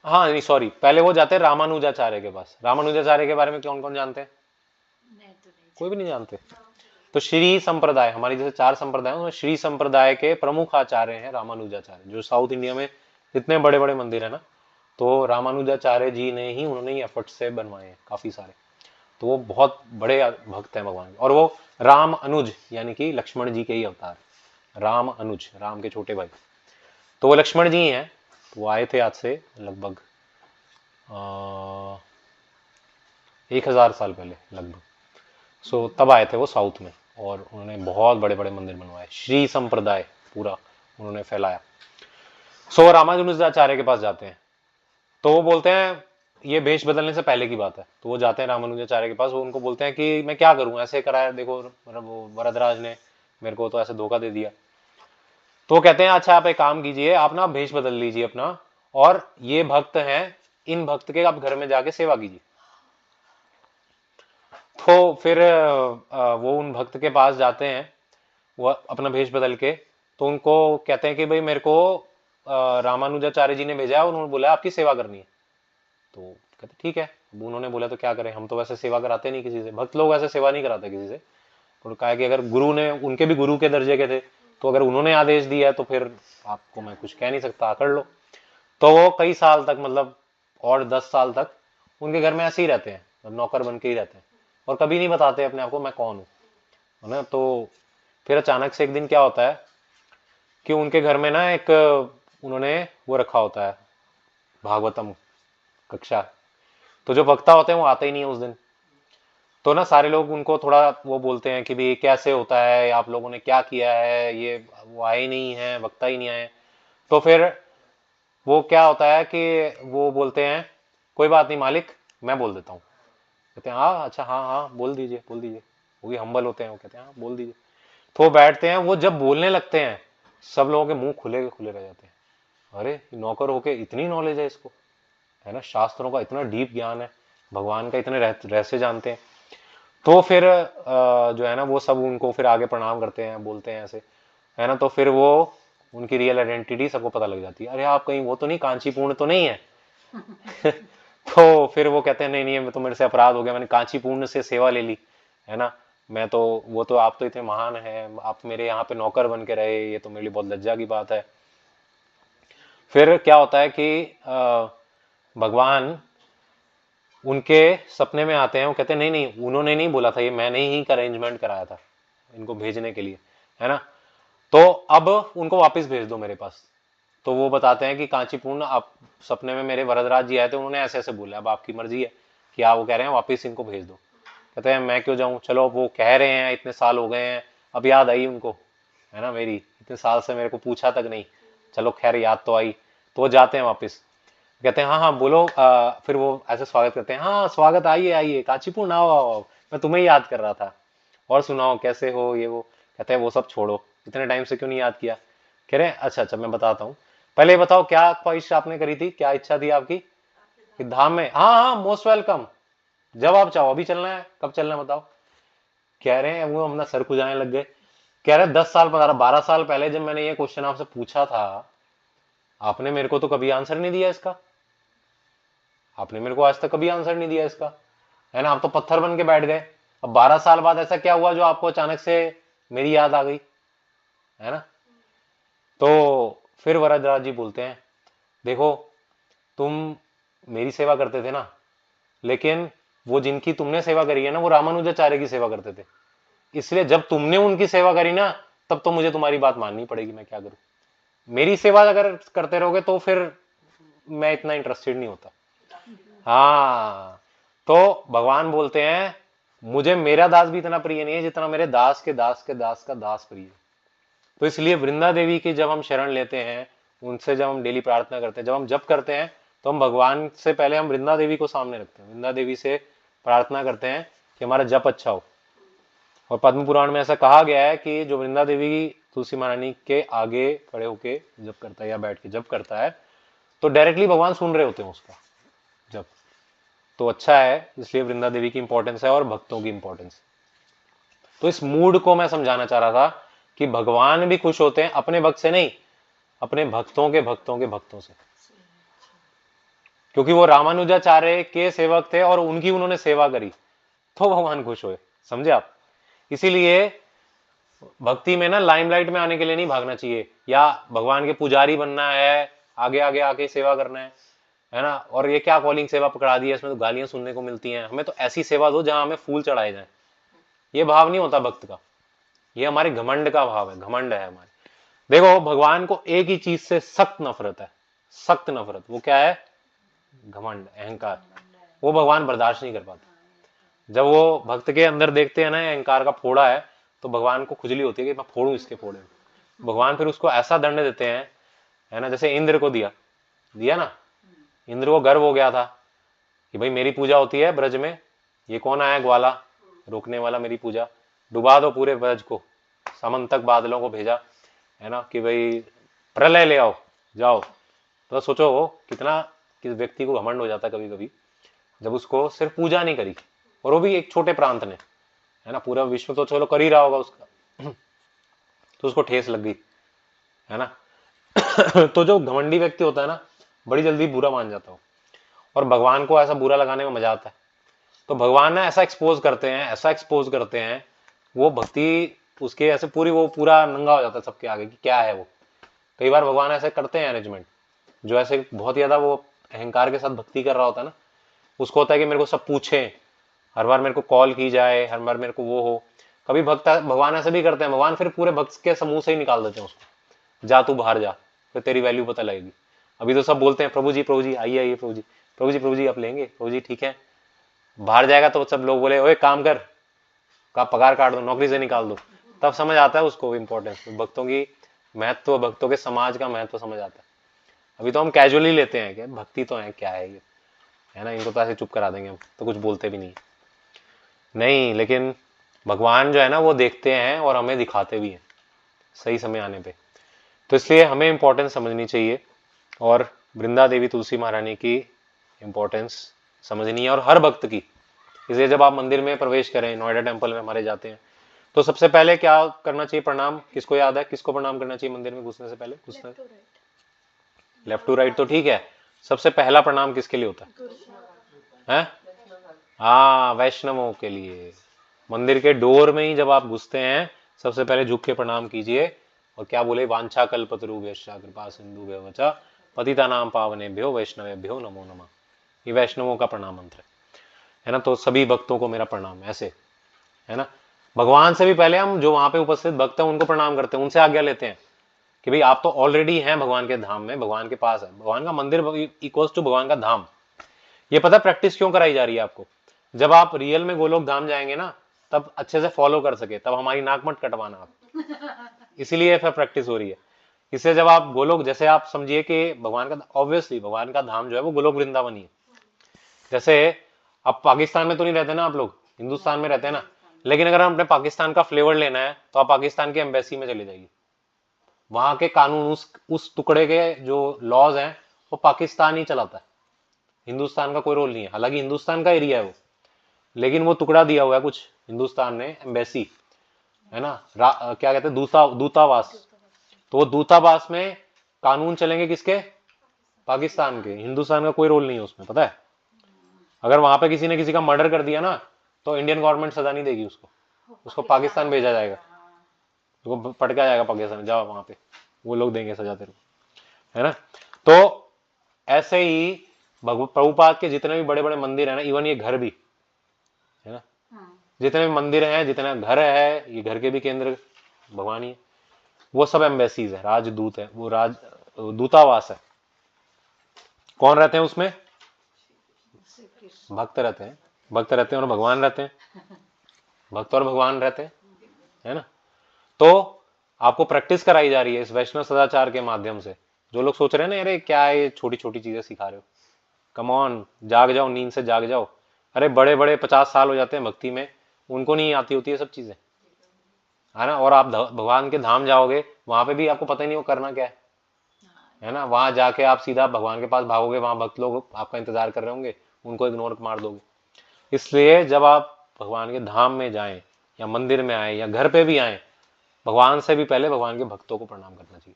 हाँ नहीं सॉरी, पहले वो जाते हैं रामानुजाचार्य के पास। रामानुजाचार्य के बारे में कौन कौन जानते हैं? कोई भी नहीं जानते। तो श्री संप्रदाय, हमारी जैसे 4 संप्रदाय हैं, श्री संप्रदाय के प्रमुख आचार्य हैं रामानुजाचार्य, जो साउथ इंडिया में इतने बड़े बड़े मंदिर है ना, तो रामानुजाचार्य जी ने ही, उन्होंने ही एफर्ट से बनवाए हैं काफी सारे। तो वो बहुत बड़े भक्त हैं भगवान के। और वो राम अनुज यानी कि लक्ष्मण जी के ही अवतार, राम अनुज, राम के छोटे भाई, तो वो लक्ष्मण जी हैं। तो वो आए थे आज से लगभग 1000 साल पहले लगभग। सो तब आए थे वो साउथ में, और उन्होंने बहुत बड़े बड़े मंदिर बनवाए, श्री संप्रदाय पूरा उन्होंने फैलाया। सो रामानुजाचार्य के पास जाते हैं, तो वो बोलते हैं, ये भेष बदलने से पहले की बात है, तो वो जाते हैं रामानुजाचार्य के पास। वो उनको बोलते हैं कि मैं क्या करूं, ऐसे कराया देखो, मतलब वो वरदराज ने मेरे को तो ऐसे धोखा दे दिया। तो वो कहते हैं अच्छा आप एक काम कीजिए, आप ना भेष बदल लीजिए अपना, और ये भक्त हैं, इन भक्त के आप घर में जाके सेवा कीजिए। तो फिर वो उन भक्त के पास जाते हैं, वो अपना भेष बदल के। तो उनको कहते हैं कि भाई मेरे को रामानुजाचार्य जी ने भेजा है, उन्होंने बोला आपकी सेवा करनी है। तो कहते ठीक है, अब उन्होंने बोला तो क्या करें, हम तो वैसे सेवा कराते नहीं किसी से, भक्त लोग वैसे सेवा नहीं कराते किसी से। तो कहा कि अगर गुरु ने, उनके भी गुरु के दर्जे के थे, तो अगर उन्होंने आदेश दिया है तो फिर आपको मैं कुछ कह नहीं सकता, कर लो। तो वो कई साल तक, मतलब और 10 साल तक उनके घर में ऐसे ही रहते हैं, मतलब नौकर बन के ही रहते हैं, और कभी नहीं बताते अपने आप को मैं कौन हूँ, है ना। तो फिर अचानक से एक दिन क्या होता है कि उनके घर में ना एक, उन्होंने वो रखा होता है भागवतम कक्षा, तो जो वक्ता होते हैं वो आते ही नहीं है उस दिन। तो ना सारे लोग उनको थोड़ा वो बोलते हैं कि भाई कैसे होता है, आप लोगों ने क्या किया है, ये वो आए नहीं है, वक्ता ही नहीं आए। तो फिर वो क्या होता है कि वो बोलते हैं कोई बात नहीं मालिक, मैं बोल देता हूँ। कहते हैं हाँ अच्छा, हाँ हाँ बोल दीजिए बोल दीजिए। वो भी हम्बल होते हैं, वो कहते हैं हाँ बोल दीजिए। तो वो बैठते हैं, वो जब बोलने लगते हैं सब लोगों के मुंह खुले के खुले रह जाते हैं। अरे नौकर होके इतनी नॉलेज है इसको, है ना, शास्त्रों का इतना डीप ज्ञान है, भगवान का इतने रहस्य जानते हैं। तो फिर जो है ना वो सब उनको फिर आगे प्रणाम करते हैं, बोलते हैं ऐसे, है ना। तो फिर वो उनकी रियल आइडेंटिटी सबको पता लग जाती है, अरे आप कहीं वो तो नहीं, कांचीपूर्ण तो नहीं है। तो फिर वो कहते हैं नहीं नहीं, तो मेरे से अपराध हो गया, मैंने कांचीपूर्ण से सेवा ले ली, है ना। मैं तो, वो तो आप तो इतने महान हैं, आप मेरे यहाँ पे नौकर बन के रहे, ये तो मेरे लिए बहुत लज्जा की बात है। फिर क्या होता है कि भगवान उनके सपने में आते हैं, वो कहते हैं नहीं नहीं उन्होंने नहीं बोला था, ये मैंने ही अरेंजमेंट कराया था इनको भेजने के लिए, है ना। तो अब उनको वापस भेज दो मेरे पास। तो वो बताते हैं कि कांचीपूर्ण, आप सपने में मेरे वरदराज जी आए थे, उन्होंने ऐसे ऐसे बोला, अब आपकी मर्जी है कि आप, वो कह रहे हैं वापस इनको भेज दो। कहते हैं मैं क्यों जाऊं, चलो वो कह रहे हैं, इतने साल हो गए हैं, अब याद आई उनको, है ना, मेरी इतने साल से मेरे को पूछा तक नहीं, चलो खैर याद तो आई। तो वो जाते हैं वापस, कहते हैं हाँ हाँ बोलो, फिर वो ऐसे स्वागत करते हैं, हाँ स्वागत, आइए आइए कांचीपुर, आओ आओ आओ, मैं तुम्हें ही याद कर रहा था, और सुनाओ कैसे हो ये वो। कहते हैं वो सब छोड़ो, इतने टाइम से क्यों नहीं याद किया। कह रहे हैं अच्छा अच्छा मैं बताता हूँ, पहले बताओ क्या ख्वाहिश आपने करी थी, क्या इच्छा थी आपकी कि धाम में, हाँ हाँ मोस्ट वेलकम, जब आप चाहो, अभी चलना है, कब चलना है बताओ। कह रहे हैं वो अपना सर खुजाने लग गए। कह रहे 10 साल 12 साल पहले जब मैंने ये क्वेश्चन आपसे पूछा था, आपने मेरे को तो कभी आंसर नहीं दिया इसका, आपने मेरे को आज तक कभी आंसर नहीं दिया इसका, है ना। आप तो पत्थर बन के बैठ गए। अब 12 साल बाद ऐसा क्या हुआ जो आपको अचानक से मेरी याद आ गई, है ना। तो फिर वरदराज जी बोलते हैं, देखो तुम मेरी सेवा करते थे ना, लेकिन वो जिनकी तुमने सेवा करी है ना, वो रामानुजाचार्य की सेवा करते थे। इसलिए जब तुमने उनकी सेवा करी ना, तब तो मुझे तुम्हारी बात माननी पड़ेगी। मैं क्या करूं, मेरी सेवा अगर करते रहोगे तो फिर मैं इतना इंटरेस्टेड नहीं होता। हाँ, तो भगवान बोलते हैं मुझे मेरा दास भी इतना प्रिय नहीं है जितना मेरे दास के दास के दास का दास प्रिय है। तो इसलिए वृंदा देवी की जब हम शरण लेते हैं, उनसे जब हम डेली प्रार्थना करते हैं, जब हम जप करते हैं, तो हम भगवान से पहले हम वृंदा देवी को सामने रखते हैं। वृंदा देवी से प्रार्थना करते हैं कि हमारा जप अच्छा हो। और पद्म पुराण में ऐसा कहा गया है कि जो वृंदा देवी तुलसी महारानी के आगे खड़े होके जप करता है या बैठ के जप करता है, तो डायरेक्टली भगवान सुन रहे होते हैं उसका जप। तो अच्छा है, इसलिए वृंदा देवी की इंपॉर्टेंस है और भक्तों की इंपॉर्टेंस। तो इस मूड को मैं समझाना चाह रहा था कि भगवान भी खुश होते हैं अपने भक्त से नहीं, अपने भक्तों के भक्तों के भक्तों से, क्योंकि वो रामानुजाचार्य के सेवक थे और उनकी उन्होंने सेवा करी, तो भगवान खुश हुए। समझे आप। इसीलिए भक्ति में ना लाइमलाइट में आने के लिए नहीं भागना चाहिए, या भगवान के पुजारी बनना है, आगे आगे आके सेवा करना है ना। और ये क्या कॉलिंग सेवा पकड़ा दी है, इसमें तो गालियां सुनने को मिलती हैं। हमें तो ऐसी सेवा दो जहां हमें फूल चढ़ाए जाए। ये भाव नहीं होता भक्त का, ये हमारे घमंड का भाव है, घमंड है हमारे। देखो भगवान को एक ही चीज से सख्त नफरत है, सख्त नफरत। वो क्या है? घमंड, अहंकार। वो भगवान बर्दाश्त नहीं कर पाते। जब वो भक्त के अंदर देखते हैं ना अहंकार का फोड़ा है, तो भगवान को खुजली होती है कि मैं फोड़ूं इसके फोड़े। भगवान फिर उसको ऐसा दंड देते हैं, है ना। जैसे इंद्र को दिया दिया ना, इंद्र को गर्व हो गया था कि भाई मेरी पूजा होती है ब्रज में, ये कौन आया ग्वाला रोकने वाला मेरी पूजा, डुबा दो पूरे ब्रज को। समंतक बादलों को भेजा, है ना, कि भाई प्रलय ले आओ, जाओ। तो सोचो वो कितना, किस व्यक्ति को घमंड हो जाता कभी कभी, जब उसको सिर्फ पूजा नहीं करी, और वो भी एक छोटे प्रांत ने, है ना। पूरा विश्व तो चलो कर ही रहा होगा उसका, तो उसको ठेस लग गई, है ना। तो जो घमंडी व्यक्ति होता है ना, बड़ी जल्दी बुरा मान जाता हो, और भगवान को ऐसा बुरा लगाने में मजा आता है। तो भगवान ना ऐसा एक्सपोज करते हैं, ऐसा एक्सपोज करते हैं, वो भक्ति उसके ऐसे पूरी, वो पूरा नंगा हो जाता है सबके आगे कि क्या है वो। कई बार भगवान ऐसे करते हैं अरेंजमेंट, जो ऐसे बहुत ज्यादा वो अहंकार के साथ भक्ति कर रहा होता है ना, उसको होता है कि मेरे को सब पूछे, हर बार मेरे को कॉल की जाए, हर बार मेरे को वो हो। कभी भगवान ऐसे भी करते हैं, भगवान फिर पूरे भक्त के समूह से ही निकाल देते हैं उसको, जा तू बाहर जा, फिर तेरी वैल्यू पता लगेगी। अभी तो सब बोलते हैं प्रभु जी आइए आइए, प्रभु जी प्रभु जी आप लेंगे, प्रभु जी ठीक है। बाहर जाएगा तो सब लोग बोले ओए काम कर, का पगार काट दो, नौकरी से निकाल दो। तब समझ आता है उसको इंपॉर्टेंस, भक्तों की महत्व, भक्तों के समाज का महत्व समझ आता है। अभी तो हम कैजुअली लेते हैं कि भक्ति तो है, क्या है ये, है ना, इनको तो ऐसे चुप करा देंगे हम, तो कुछ बोलते भी नहीं। नहीं, लेकिन भगवान जो है ना वो देखते हैं और हमें दिखाते भी हैं सही समय आने पे। तो इसलिए हमें इंपॉर्टेंस समझनी चाहिए, और वृंदा देवी तुलसी महारानी की इंपॉर्टेंस समझनी है, और हर भक्त की। इसलिए जब आप मंदिर में प्रवेश करें, नोएडा टेम्पल में हमारे जाते हैं, तो सबसे पहले क्या करना चाहिए? प्रणाम। किसको याद है किसको प्रणाम करना चाहिए मंदिर में घुसने से पहले? घुसने लेफ्ट टू राइट तो ठीक है, सबसे पहला प्रणाम किसके लिए होता है? हाँ, वैष्णवों के लिए। मंदिर के डोर में ही जब आप घुसते हैं, सबसे पहले झुक के प्रणाम कीजिए, और क्या बोले? वांछा कल्पतरुभ्यश्च कृपा सिंधुभ्यो च पतितानां पावनेभ्यो वैष्णवेभ्यो नमो नमः। ये वैष्णवों का प्रणाम मंत्र है ना। तो सभी भक्तों को मेरा प्रणाम, ऐसे, है ना। भगवान से भी पहले हम जो वहां पे उपस्थित भक्त हैं उनको प्रणाम करते हैं, उनसे आज्ञा लेते हैं कि भाई आप तो ऑलरेडी हैं भगवान के धाम में, भगवान के पास है। भगवान का मंदिर इक्वल्स टू भगवान का धाम। ये पता प्रैक्टिस क्यों कराई जा रही है आपको? जब आप रियल में गोलोक धाम जाएंगे ना, तब अच्छे से फॉलो कर सके, तब हमारी नाक मत कटवाना आप, इसीलिए फिर प्रैक्टिस हो रही है। इससे जब आप गोलोक, जैसे आप समझिए कि भगवान का, ऑब्वियसली भगवान का धाम जो है वो गोलोक वृंदावन ही है। जैसे अब पाकिस्तान में तो नहीं रहते ना आप लोग, हिंदुस्तान में रहते हैं ना, लेकिन अगर हम अपने पाकिस्तान का फ्लेवर लेना है तो आप पाकिस्तान के एम्बेसी में चले जाइए। वहां के कानून, उस टुकड़े के जो लॉज हैं वो पाकिस्तान ही चलाता है, हिंदुस्तान का कोई रोल नहीं है। हालांकि हिंदुस्तान का एरिया है वो, लेकिन वो टुकड़ा दिया हुआ है कुछ हिंदुस्तान ने, एम्बेसी है ना, क्या कहते हैं, दूतावास। तो वो दूतावास में कानून चलेंगे किसके? पाकिस्तान के। हिंदुस्तान का कोई रोल नहीं है उसमें, पता है। अगर वहां पे किसी ने किसी का मर्डर कर दिया ना, तो इंडियन गवर्नमेंट सजा नहीं देगी उसको, उसको पाकिस्तान भेजा जाएगा, उसको पटका जाएगा पाकिस्तान, जाओ वहां पे, वो लोग देंगे सजा तेरे को, है ना। तो ऐसे ही प्रभुपाद के जितने भी बड़े बड़े मंदिर है ना, इवन ये घर भी है ना, जितने भी मंदिर हैं, जितने घर है, ये घर के भी केंद्र भगवान ही है, वो सब एम्बेसीज है, राजदूत है, वो दूतावास है। कौन रहते हैं उसमें? भक्त रहते हैं, भक्त रहते हैं और भगवान रहते हैं, भक्त और भगवान रहते हैं, है ना। तो आपको प्रैक्टिस कराई जा रही है इस वैष्णव सदाचार के माध्यम से। जो लोग सोच रहे हैं ना, अरे क्या ये छोटी छोटी चीजें सिखा रहे हो, कम ऑन, जाग जाओ, नींद से जाग जाओ। अरे बड़े बड़े 50 साल हो जाते हैं भक्ति में, उनको नहीं आती होती है सब चीजें, है ना। और आप भगवान के धाम जाओगे, वहां पे भी आपको पता ही नहीं वो करना क्या है ना। वहां जाके आप सीधा भगवान के पास भागोगे, वहां भक्त लोग आपका इंतजार कर रहे होंगे, उनको इग्नोर मार दोगे। इसलिए जब आप भगवान के धाम में जाएं या मंदिर में आए या घर पे भी आए, भगवान से भी पहले भगवान के भक्तों को प्रणाम करना चाहिए,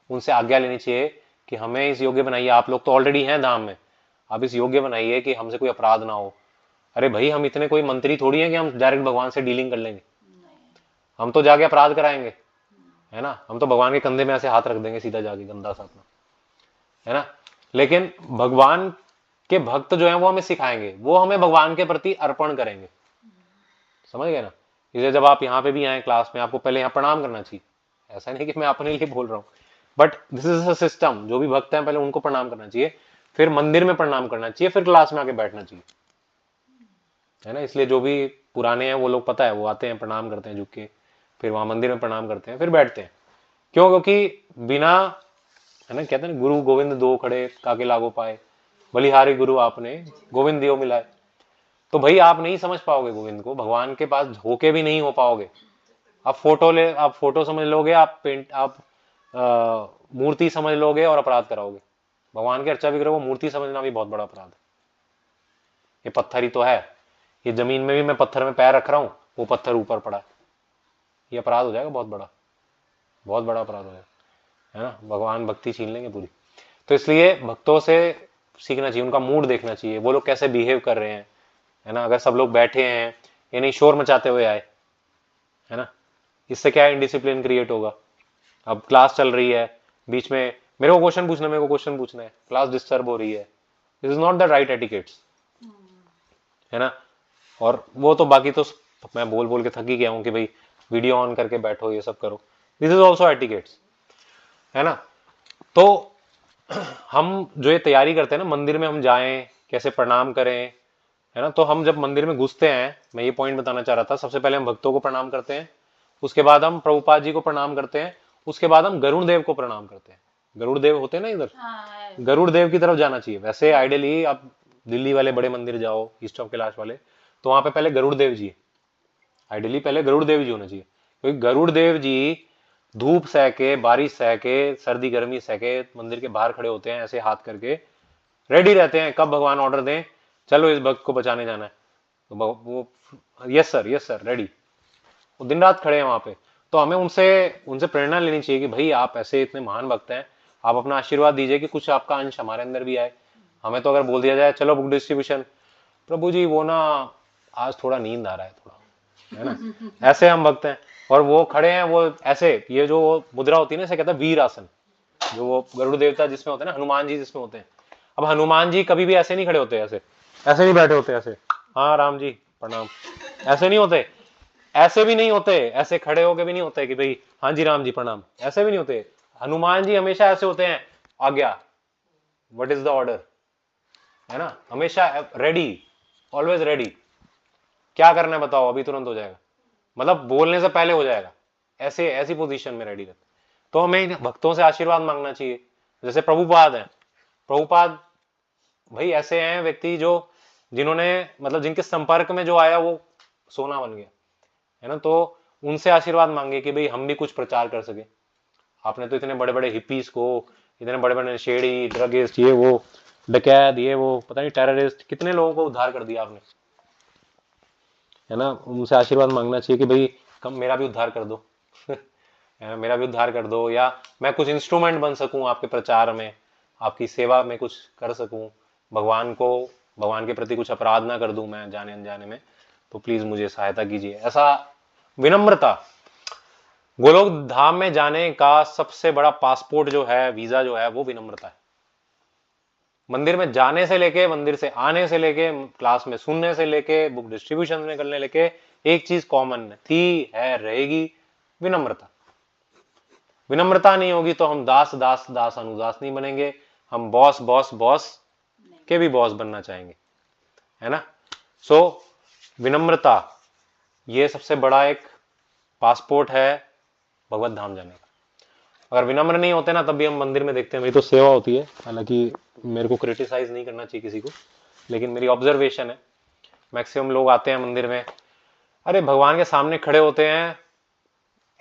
उनसे आज्ञा लेनी चाहिए कि हमें इस योग्य बनाइए। आप लोग तो ऑलरेडी हैं धाम में, आप इस योग्य बनाइए कि हमसे कोई अपराध ना हो। अरे भाई, हम इतने कोई मंत्री थोड़ी हैं कि हम डायरेक्ट भगवान से डीलिंग कर लेंगे, हम तो जाके अपराध कराएंगे, है ना। हम तो भगवान के कंधे में ऐसे हाथ रख देंगे सीधा जाके, गंदा सा अपना, है ना। लेकिन भगवान के भक्त जो है वो हमें सिखाएंगे, वो हमें भगवान के प्रति अर्पण करेंगे, समझ गए ना। इसलिए जब आप यहाँ पे भी आए क्लास में, आपको पहले यहाँ प्रणाम करना चाहिए। ऐसा नहीं कि मैं अपने लिए बोल रहा हूँ, but this is a system. जो भी भक्त हैं पहले उनको प्रणाम करना चाहिए, फिर मंदिर में प्रणाम करना चाहिए, फिर क्लास में आके बैठना चाहिए, है ना। इसलिए जो भी पुराने हैं वो लोग, पता है, वो आते हैं, प्रणाम करते हैं झुक के, फिर वहां मंदिर में प्रणाम करते हैं, फिर बैठते हैं। क्यों? क्योंकि बिना, है ना, कहते हैं गुरु गोविंद दो खड़े काके लागो पाए, बलिहारी गुरु आपने गोविंद दियो मिलाए। तो भाई आप नहीं समझ पाओगे गोविंद को, भगवान के पास होके भी नहीं हो पाओगे। आप फोटो समझ लोगे, आप मूर्ति समझ लोगे और अपराध कराओगे। भगवान के अर्चा विग्रह को मूर्ति समझना भी बहुत बड़ा अपराध है। ये पत्थर ही तो है, ये जमीन में भी मैं पत्थर में पैर रख रहा हूं, वो पत्थर ऊपर पड़ा है, ये अपराध हो जाएगा बहुत बड़ा, बहुत बड़ा अपराध हो जाएगा, है ना। भगवान भक्ति छीन लेंगे पूरी। तो इसलिए भक्तों से सीखना चाहिए, उनका मूड देखना चाहिए, वो लोग कैसे बिहेव कर रहे हैं, है ना। अगर सब लोग बैठे हैं, ये नहीं शोर मचाते हुए आए, है ना, इससे क्या इनडिसिप्लिन क्रिएट होगा। अब क्लास चल रही है, बीच में मेरे को क्वेश्चन पूछना है, क्लास डिस्टर्ब हो रही है, this is not the right etiquettes, है ना। और वो तो बाकी तो मैं बोल बोल के थक ही गया हूं कि भाई वीडियो ऑन करके बैठो, ये सब करो, दिस इज ऑल्सो एटिकेट्स, है ना। तो हम जो ये तैयारी करते हैं ना, मंदिर में हम जाएं, कैसे प्रणाम करें, है ना। तो हम जब मंदिर में घुसते हैं, मैं ये पॉइंट बताना चाह रहा था, सबसे पहले हम भक्तों को प्रणाम करते हैं, उसके बाद हम प्रभुपाद जी को प्रणाम करते हैं, उसके बाद हम गरुड़ देव को प्रणाम करते हैं। गरुड़ देव होते हैं ना इधर, गरुड़ देव की तरफ जाना चाहिए। वैसे आइडियली आप दिल्ली वाले बड़े मंदिर जाओ, ईस्ट ऑफ कैलाश वाले, तो वहां पे पहले गरुड़ देव जी है, आइडियली पहले गरुड़ देव जी होना चाहिए, क्योंकि गरुड़ देव जी धूप सह के, बारिश सह के, सर्दी गर्मी सह के मंदिर के बाहर खड़े होते हैं, ऐसे हाथ करके रेडी रहते हैं, कब भगवान ऑर्डर दें, चलो इस भक्त को बचाने जाना है, तो वो यस सर रेडी, वो दिन रात खड़े हैं वहां पे। तो हमें उनसे उनसे प्रेरणा लेनी चाहिए कि भाई आप ऐसे इतने महान भक्त हैं, आप अपना आशीर्वाद दीजिए कि कुछ आपका अंश हमारे अंदर भी आए। हमें तो अगर बोल दिया जाए चलो बुक डिस्ट्रीब्यूशन, प्रभु जी वो ना आज थोड़ा नींद आ रहा है थोड़ा, है ना, ऐसे हम भक्त हैं। और वो खड़े हैं, वो ऐसे, ये जो मुद्रा होती है ना, इसे कहते हैं वीर आसन, जो वो गरुड़ देवता जिसमें होते हैं ना, हनुमान जी जिसमें होते हैं। अब हनुमान जी कभी भी ऐसे नहीं खड़े होते, ऐसे ऐसे नहीं बैठे होते, ऐसे हाँ राम जी प्रणाम, ऐसे नहीं होते, ऐसे भी नहीं होते, ऐसे खड़े होके भी नहीं होते कि भाई हाँ जी राम जी प्रणाम, ऐसे भी नहीं होते। हनुमान जी हमेशा ऐसे होते हैं, आज्ञा, व्हाट इज द ऑर्डर, है ना, हमेशा रेडी, ऑलवेज रेडी, क्या करना है बताओ, अभी तुरंत हो जाएगा, मतलब बोलने से पहले हो जाएगा, ऐसे ऐसी पोजीशन में रेडी रहते। तो हमें भक्तों से आशीर्वाद मांगना चाहिए। जैसे प्रभुपाद है, प्रभुपाद भाई ऐसे हैं व्यक्ति जो, जिन्होंने, मतलब जिनके संपर्क में जो आया वो सोना बन गया, है ना। तो उनसे आशीर्वाद मांगे कि भाई हम भी कुछ प्रचार कर सके। आपने तो इतने बड़े बड़े हिप्पीज को, इतने बड़े बड़े नशेड़ी, ड्रगिस्ट, ये वो, डकैत, ये वो, पता नहीं टेररिस्ट, कितने लोगों को उद्धार कर दिया आपने, है ना, उनसे आशीर्वाद मांगना चाहिए कि भाई कम मेरा भी उद्धार कर दो है ना, मेरा भी उद्धार कर दो, या मैं कुछ इंस्ट्रूमेंट बन सकूं आपके प्रचार में, आपकी सेवा में कुछ कर सकूं, भगवान के प्रति कुछ अपराध ना कर दूं मैं जाने अनजाने में, तो प्लीज मुझे सहायता कीजिए। ऐसा विनम्रता, गोलोक धाम में जाने का सबसे बड़ा पासपोर्ट जो है, वीजा जो है, वो विनम्रता है। मंदिर में जाने से लेके, मंदिर से आने से लेके, क्लास में सुनने से लेके, बुक डिस्ट्रीब्यूशन में करने लेके, एक चीज कॉमन थी, है, रहेगी, विनम्रता। विनम्रता नहीं होगी तो हम दास दास दास अनुदास नहीं बनेंगे, हम बॉस बॉस बॉस के भी बॉस बनना चाहेंगे, है ना। सो विनम्रता ये सबसे बड़ा एक पासपोर्ट है भगवत धाम जाने का। अगर विनम्र नहीं होते ना, तब भी हम मंदिर में देखते हैं, मेरी तो सेवा होती है, हालांकि मेरे को क्रिटिसाइज नहीं करना चाहिए किसी को, लेकिन मेरी ऑब्जर्वेशन है, मैक्सिमम लोग आते हैं मंदिर में, अरे भगवान के सामने खड़े होते हैं,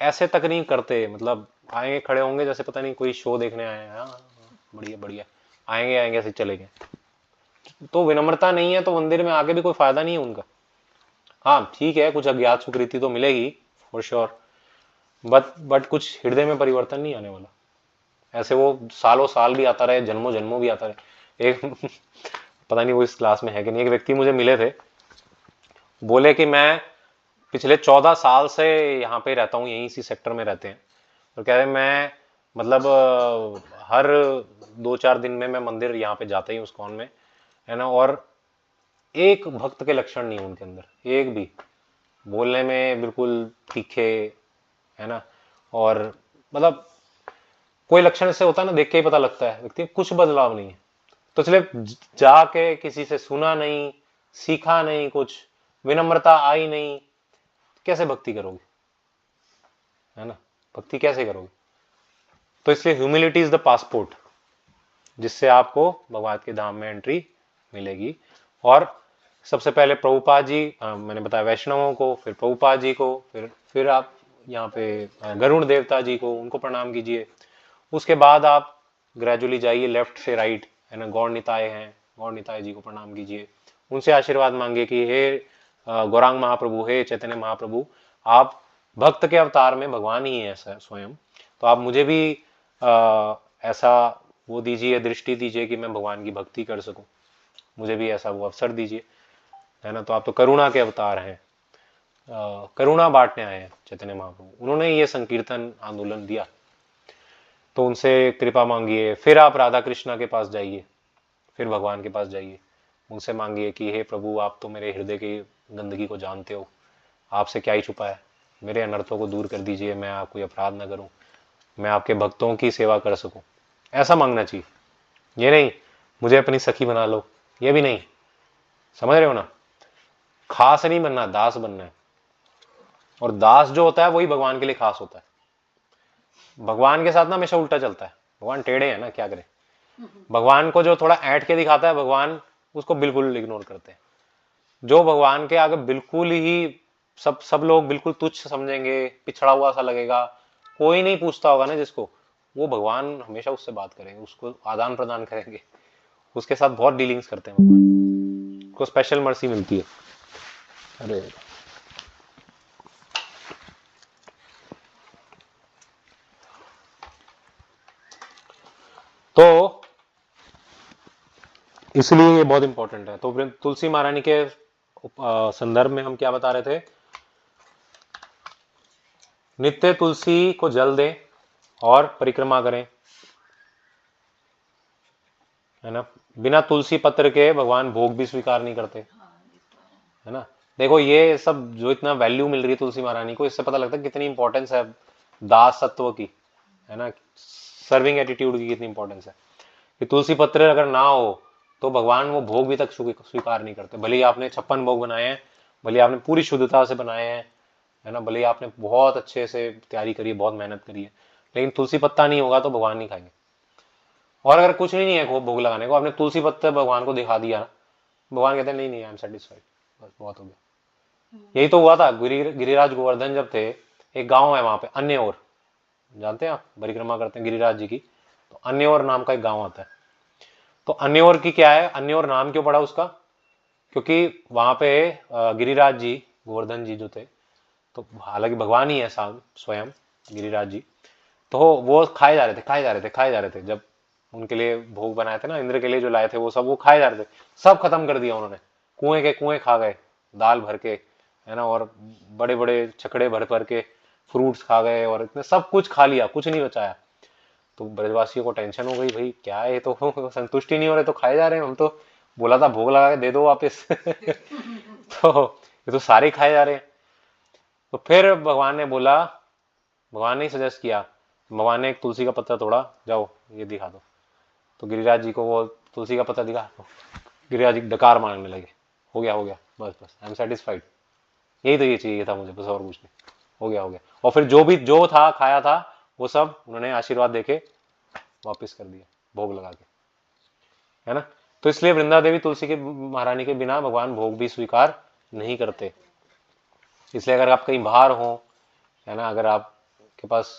ऐसे तक नहीं करते, मतलब आएंगे खड़े होंगे जैसे पता नहीं कोई शो देखने आए हैं, हाँ बढ़िया बढ़िया, आएंगे आएंगे ऐसे चले गए। तो विनम्रता नहीं है तो मंदिर में आके भी कोई फायदा नहीं है उनका। हाँ ठीक है, कुछ अज्ञात स्वीकृति तो मिलेगी फॉर श्योर, बट कुछ हृदय में परिवर्तन नहीं आने वाला। ऐसे वो सालों साल भी आता रहे, जन्मों जन्मों भी आता रहे। एक पता नहीं वो इस क्लास में है कि नहीं, एक व्यक्ति मुझे मिले थे, बोले कि मैं पिछले 14 साल से यहाँ पे रहता हूँ, यहीं इसी सेक्टर में रहते हैं, और कह रहे मैं मतलब हर 2-4 दिन में मैं मंदिर यहाँ पे जाता ही हूँ इस्कॉन में, है ना, और एक भक्त के लक्षण नहीं है उनके अंदर, एक भी, बोलने में बिल्कुल तीखे, है ना, और मतलब कोई लक्षण ऐसे होता है ना, देख के ही पता लगता है व्यक्ति कुछ बदलाव नहीं है। तो चले जाके किसी से सुना नहीं, सीखा नहीं, कुछ विनम्रता आई नहीं, कैसे भक्ति करोगे, है ना, भक्ति कैसे करोगे। तो इसलिए ह्यूमिलिटी इज द पासपोर्ट, जिससे आपको भगवान के धाम में एंट्री मिलेगी। और सबसे पहले प्रभुपाद जी, मैंने बताया वैष्णवों को, फिर प्रभुपाद जी को, फिर आप यहाँ पे गरुड़ देवता जी को, उनको प्रणाम कीजिए। उसके बाद आप ग्रेजुअली जाइए लेफ्ट से राइट, है ना, गौड़ निताय हैं, गौड़ निताय जी को प्रणाम कीजिए, उनसे आशीर्वाद मांगिए कि हे गौरांग महाप्रभु, हे चैतन्य महाप्रभु, आप भक्त के अवतार में भगवान ही है स्वयं, तो आप मुझे भी ऐसा वो दीजिए, दृष्टि दीजिए कि मैं भगवान की भक्ति कर सकूं, मुझे भी ऐसा वो अवसर दीजिए, है ना। तो आप तो करुणा के अवतार हैं, करुणा बांटने आए हैं चैतन्य महाप्रभु, उन्होंने ये संकीर्तन आंदोलन दिया, तो उनसे कृपा मांगिए। फिर आप राधा कृष्णा के पास जाइए, फिर भगवान के पास जाइए, उनसे मांगिए कि हे प्रभु, आप तो मेरे हृदय की गंदगी को जानते हो, आपसे क्या ही छुपा है, मेरे अनर्थों को दूर कर दीजिए, मैं आप कोई अपराध ना करूं, मैं आपके भक्तों की सेवा कर सकूं। ऐसा मांगना चाहिए, ये नहीं मुझे अपनी सखी बना लो, ये भी नहीं, समझ रहे हो ना। खास नहीं बनना, दास बनना है, और दास जो होता है वही भगवान के लिए खास होता है। भगवान के साथ ना हमेशा उल्टा चलता है, भगवान टेढ़े है ना, क्या करे, भगवान को जो थोड़ा ऐंठ के दिखाता है भगवान, उसको बिल्कुल इग्नोर करते हैं। जो भगवान के आगे बिल्कुल ही सब लोग बिल्कुल तुच्छ समझेंगे, पिछड़ा हुआ सा लगेगा, कोई नहीं पूछता होगा ना जिसको, वो भगवान हमेशा उससे बात करेंगे, उसको आदान प्रदान करेंगे, उसके साथ बहुत डीलिंग्स करते हैं भगवान, उसको स्पेशल मर्सी मिलती है। अरे तो इसलिए ये बहुत इंपॉर्टेंट है। तो तुलसी महारानी के संदर्भ में हम क्या बता रहे थे, नित्य तुलसी को जल दें और परिक्रमा करें, है ना। बिना तुलसी पत्र के भगवान भोग भी स्वीकार नहीं करते, है ना। देखो ये सब जो इतना वैल्यू मिल रही है तुलसी महारानी को, इससे पता लगता है कितनी इंपॉर्टेंस है दास सत्व की, है ना, सर्विंग एटीट्यूड की कितनी इंपॉर्टेंस है। कि तुलसी पत्र अगर ना हो तो भगवान वो भोग भी तक स्वीकार नहीं करते, भले ही आपने 56 भोग बनाए हैं, भले आपने पूरी शुद्धता से बनाए हैं, है ना, भले ही आपने बहुत अच्छे से तैयारी करी है, बहुत मेहनत करी है, लेकिन तुलसी पत्ता नहीं होगा तो भगवान नहीं खाएंगे। और अगर कुछ नहीं है भोग लगाने को, आपने तुलसी पत्ता भगवान को दिखा दिया ना, भगवान कहते हैं नहीं नहीं, आई एम सेटिस्फाइड, बस बहुत हो गया। यही तो हुआ था गिरिराज गोवर्धन जब थे, एक गांव है वहां पे अन्य और, जानते हैं आप, परिक्रमा करते हैं गिरिराज जी की, तो अन्य और नाम का एक गांव आता है। तो अन्योर की क्या है, अन्योर नाम क्यों पड़ा उसका, क्योंकि वहां पे गिरिराज जी गोवर्धन जी जो थे, तो हालांकि भगवान ही है स्वयं गिरिराज जी, तो वो खाए जा रहे थे, खाए जा रहे थे, खाए जा रहे थे। जब उनके लिए भोग बनाए थे ना, इंद्र के लिए जो लाए थे, वो सब वो खाए जा रहे थे, सब खत्म कर दिया उन्होंने, कुएं के कुएं खा गए, दाल भर के, है ना, और बड़े बड़े छकड़े भर भर के फ्रूट्स खा गए, और इतने सब कुछ खा लिया, कुछ नहीं बचाया। तो ब्रजवासियों को टेंशन हो गई, भाई क्या है ये, तो संतुष्टि नहीं हो रहे, तो खाए जा रहे हैं, हम तो बोला था भोग लगा के दे दो वापस तो ये तो सारे खाए जा रहे हैं। तो फिर भगवान ने बोला, भगवान ने ही सजेस्ट किया, भगवान ने एक तुलसी का पत्ता तोड़ा, जाओ ये दिखा दो। तो गिरिराज जी को वो तुलसी का पत्ता दिखा, तो गिरिराज जी डकार मारने लगे, हो गया हो गया, बस बस, आई एम सेटिस्फाइड, यही तो ये चाहिए था मुझे, बस और कुछ नहीं, हो गया हो गया। और फिर जो भी जो था खाया था वो सब उन्होंने आशीर्वाद देके वापस कर दिया, भोग लगा के, है ना। तो इसलिए वृंदा देवी तुलसी के महारानी के बिना भगवान भोग भी स्वीकार नहीं करते। इसलिए अगर आप कहीं बाहर हो, है ना, अगर आपके पास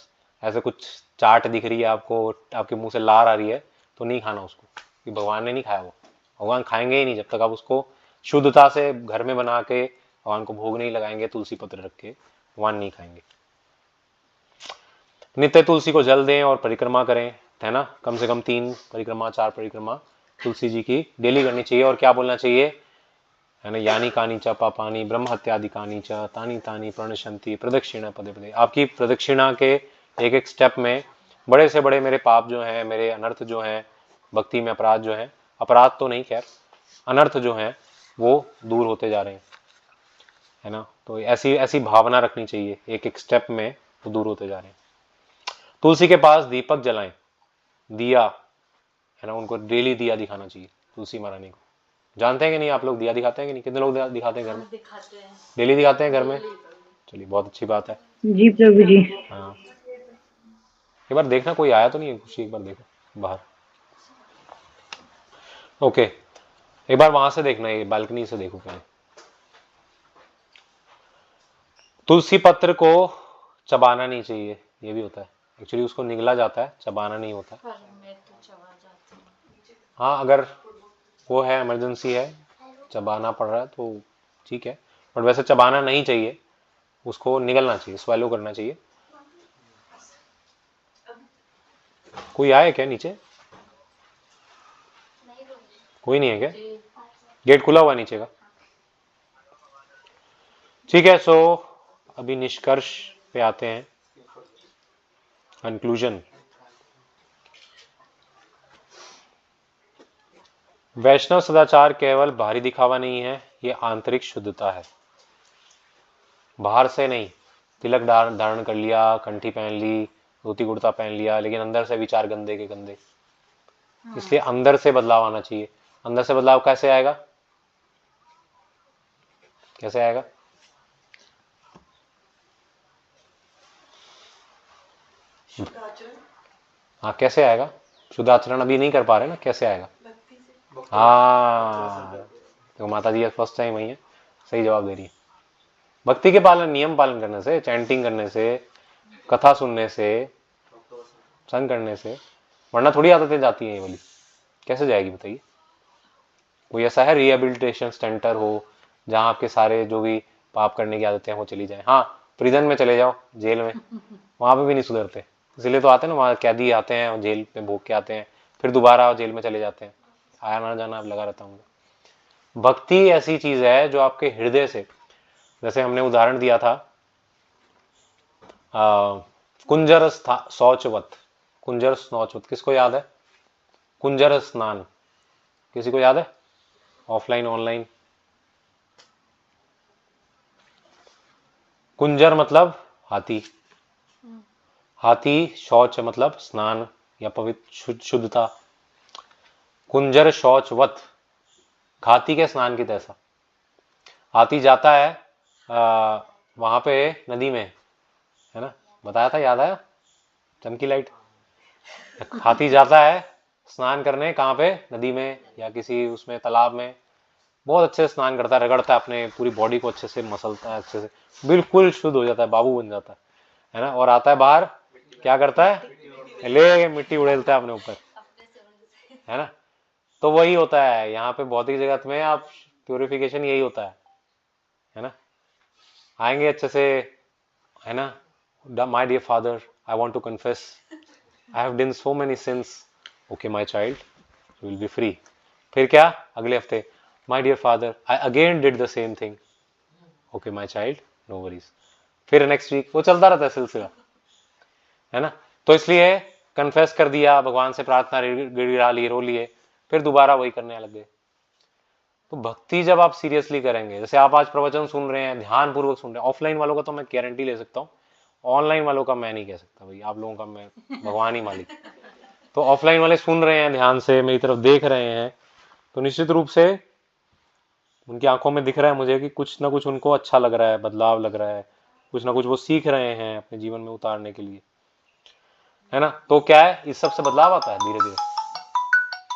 ऐसे कुछ चाट दिख रही है आपको, आपके मुंह से लार आ रही है, तो नहीं खाना उसको, कि भगवान ने नहीं खाया, वो भगवान खाएंगे ही नहीं जब तक आप उसको शुद्धता से घर में बना के भगवान को भोग नहीं लगाएंगे, तुलसी पत्र रख के, भगवान नहीं खाएंगे। नित्य तुलसी को जल दें और परिक्रमा करें, है ना, कम से कम 3 परिक्रमा 4 परिक्रमा तुलसी जी की डेली करनी चाहिए। और क्या बोलना चाहिए, है ना, यानी कानी च पापानी ब्रह्म हत्यादि कानी च तानी तानी प्रणशंति प्रदक्षिणा पदे पदे। आपकी प्रदक्षिणा के एक एक स्टेप में बड़े से बड़े मेरे पाप जो हैं, मेरे अनर्थ जो हैं, भक्ति में अपराध जो हैं, अपराध तो नहीं खैर, अनर्थ जो हैं वो दूर होते जा रहे हैं, है ना। तो ऐसी ऐसी भावना रखनी चाहिए, एक एक स्टेप में वो दूर होते जा रहे हैं। तुलसी के पास दीपक जलाएं, दिया, है ना, उनको डेली दिया दिखाना चाहिए तुलसी महारानी को। जानते हैं कि नहीं आप लोग, दिया दिखाते हैं कि नहीं, कितने लोग दिखाते हैं घर में, डेली दिखाते हैं घर में, चलिए बहुत अच्छी बात है। जी प्रभु जी। हाँ, एक बार देखना कोई आया तो नहीं है, कुछ एक बार देखो बाहर, ओके, एक बार वहां से देखना, ये बालकनी से देखो क्या है। तुलसी पत्र को चबाना नहीं चाहिए, ये भी होता है, एक्चुअली उसको निगला जाता है, चबाना नहीं होता। हाँ, अगर वो है, इमरजेंसी है, चबाना पड़ रहा है तो ठीक है, बट वैसे चबाना नहीं चाहिए, उसको निगलना चाहिए, स्वेलो करना चाहिए। कोई आए क्या नीचे, कोई नहीं है क्या, गेट खुला हुआ नीचे का, ठीक है। सो अभी निष्कर्ष पे आते हैं, कंक्लूजन। वैष्णव सदाचार केवल बाहरी दिखावा नहीं है, ये आंतरिक शुद्धता है, बाहर से नहीं, तिलक धारण कर लिया, कंठी पहन ली, धोती कुर्ता पहन लिया, लेकिन अंदर से विचार गंदे के गंदे। इसलिए अंदर से बदलाव आना चाहिए। अंदर से बदलाव कैसे आएगा, कैसे आएगा, हाँ कैसे आएगा, शुद्ध आचरण अभी नहीं कर पा रहे ना, कैसे आएगा, हाँ तो माता जी फर्स्ट टाइम वही है, सही जवाब दे रही है। भक्ति के पालन, नियम पालन करने से, चैंटिंग करने से, कथा सुनने से, संग करने से, वरना थोड़ी आदतें जाती हैं ये वाली, कैसे जाएगी बताइए। कोई ऐसा है रिहेबिलिटेशन सेंटर हो जहां आपके सारे जो भी पाप करने की आदतें हैं वो चली जाए। हाँ, प्रिजन में चले जाओ, जेल में, वहां पे भी नहीं सुधरते, इसलिए तो आते हैं ना, वहां कैदी आते हैं जेल में भोग के आते हैं, फिर दोबारा जेल में चले जाते हैं, आना जाना अब लगा रहता हूँ। भक्ति ऐसी चीज है जो आपके हृदय से, जैसे हमने उदाहरण दिया था कुंजर शौचवत, कुंजर शौचवत, किसको याद है, कुंजर स्नान, किसी को याद है, ऑफलाइन ऑनलाइन। कुंजर मतलब हाथी, हाथी, शौच मतलब स्नान या पवित्र शुद्धता, कुंजर शौचवत, हाथी के स्नान की तैसा। हाथी जाता है वहां पे नदी में, है ना, बताया था, याद आया, चमकी लाइट। हाथी जाता है स्नान करने, कहाँ पे, नदी में या किसी उसमें तालाब में, बहुत अच्छे से स्नान करता है, रगड़ता है अपने पूरी बॉडी को, अच्छे से मसलता है, अच्छे से बिल्कुल शुद्ध हो जाता है, बाबू बन जाता है ना, और आता है बाहर, क्या करता है, ले मिट्टी उड़ेलता है अपने ऊपर, है ना। तो वही होता है यहाँ पे भौतिक जगत में, आप प्योरिफिकेशन यही होता है ना। आएंगे अच्छे से, है ना, my dear father I want to confess I have done so many sins, okay my child you will be free. फिर क्या, अगले हफ्ते, my dear father I again did the same thing, okay my child no worries. फिर नेक्स्ट वीक, वो चलता रहता है सिलसिला, है ना। तो इसलिए कन्फेस कर दिया, भगवान से प्रार्थना गिड़ा ली, रो लिए, फिर दोबारा वही करने लग गए। तो भक्ति जब आप सीरियसली करेंगे, जैसे आप आज प्रवचन सुन रहे हैं, ध्यान पूर्वक सुन रहे हैं, ऑफलाइन वालों का तो मैं गारंटी ले सकता हूँ, ऑनलाइन वालों का मैं नहीं कह सकता भाई, आप लोगों का मैं भगवान ही मालिक। तो ऑफलाइन वाले सुन रहे हैं ध्यान से, मेरी तरफ देख रहे हैं, तो निश्चित रूप से उनकी आंखों में दिख रहा है मुझे कि कुछ ना कुछ उनको अच्छा लग रहा है, बदलाव लग रहा है, कुछ ना कुछ वो सीख रहे हैं अपने जीवन में उतारने के लिए, है ना। तो क्या है, इस सब से बदलाव आता है धीरे धीरे,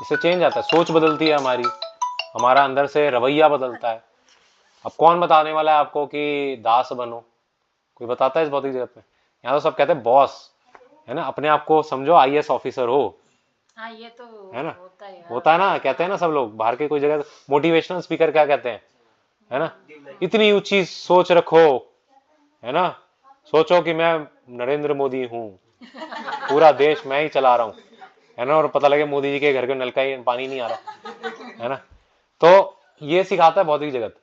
इससे चेंज आता है, सोच बदलती है हमारी, हमारा अंदर से रवैया बदलता है। अब कौन बताने वाला है आपको कि दास बनो, कोई बताता है इस भौतिक जगत में? यहाँ तो सब कहते हैं बॉस, है ना, अपने आप को समझो आईएएस ऑफिसर हो, हाँ ये तो है ना, होता है ना, कहते हैं ना सब लोग, बाहर के कोई जगह मोटिवेशनल स्पीकर क्या कहते हैं, है ना, इतनी ऊंची सोच रखो, है ना, सोचो कि मैं नरेंद्र मोदी हूँ, पूरा देश मैं ही चला रहा हूँ, है ना, और पता लगे मोदी जी के घर के नल का ही पानी नहीं आ रहा, है ना। तो ये सिखाता है भौतिक जगत,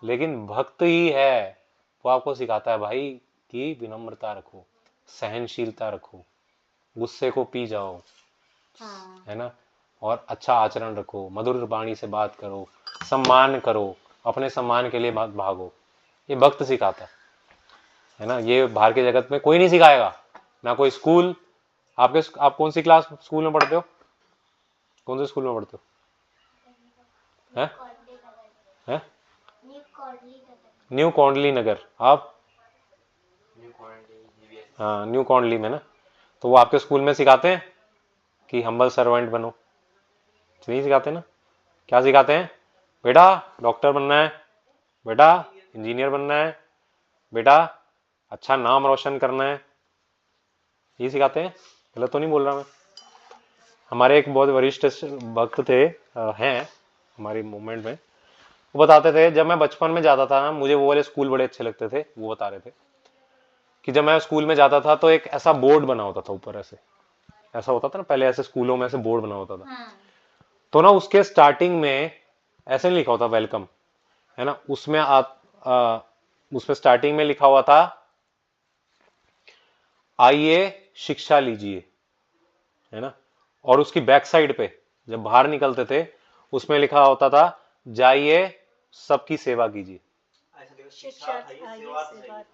लेकिन भक्त ही है वो आपको सिखाता है भाई कि विनम्रता रखो, सहनशीलता रखो, गुस्से को पी जाओ, है ना, और अच्छा आचरण रखो, मधुर वाणी से बात करो, सम्मान करो, अपने सम्मान के लिए मत भागो, ये भक्त सिखाता है ना। ये बाहर के जगत में कोई नहीं सिखाएगा, ना कोई स्कूल। आप कौन सी क्लास स्कूल में पढ़ते हो, कौन से स्कूल में पढ़ते हो, हैं? न्यू कौंडली नगर, आप? हाँ, न्यू कौंडली में ना। तो वो आपके स्कूल में सिखाते हैं कि हम्बल सर्वेंट बनो, नहीं सिखाते ना। क्या सिखाते हैं, बेटा डॉक्टर बनना है, बेटा इंजीनियर बनना है, बेटा अच्छा नाम रोशन करना है, ये सिखाते हैं। गलत तो नहीं बोल रहा मैं? हमारे एक बहुत वरिष्ठ भक्त थे, हैं हमारी मूवमेंट में, वो बताते थे जब मैं बचपन में जाता था ना, मुझे वो वाले स्कूल बड़े अच्छे लगते थे। वो बता रहे थे कि जब मैं स्कूल में जाता था तो एक ऐसा बोर्ड बना होता था ऊपर, ऐसा होता था ना पहले, ऐसे स्कूलों में ऐसे बोर्ड बना होता था। तो ना उसके स्टार्टिंग में ऐसे नहीं लिखा होता वेलकम, है ना, उसमें उसमें स्टार्टिंग में लिखा हुआ था आइए शिक्षा लीजिए, है ना, और उसकी बैक साइड पे जब बाहर निकलते थे उसमें लिखा होता था जाइए सबकी सेवा कीजिए।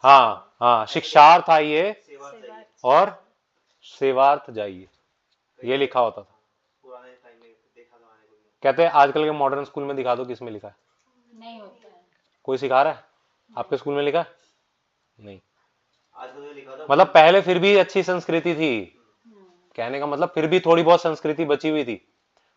हाँ हाँ, शिक्षार्थ आइए और सेवार्थ जाइए, ये लिखा होता था। कहते हैं आजकल के मॉडर्न स्कूल में दिखा दो किसमें लिखा है, नहीं होता है। कोई सिखा रहा है आपके स्कूल में लिखा है? नहीं। मतलब पहले फिर भी अच्छी संस्कृति थी, कहने का मतलब फिर भी थोड़ी बहुत संस्कृति बची हुई थी,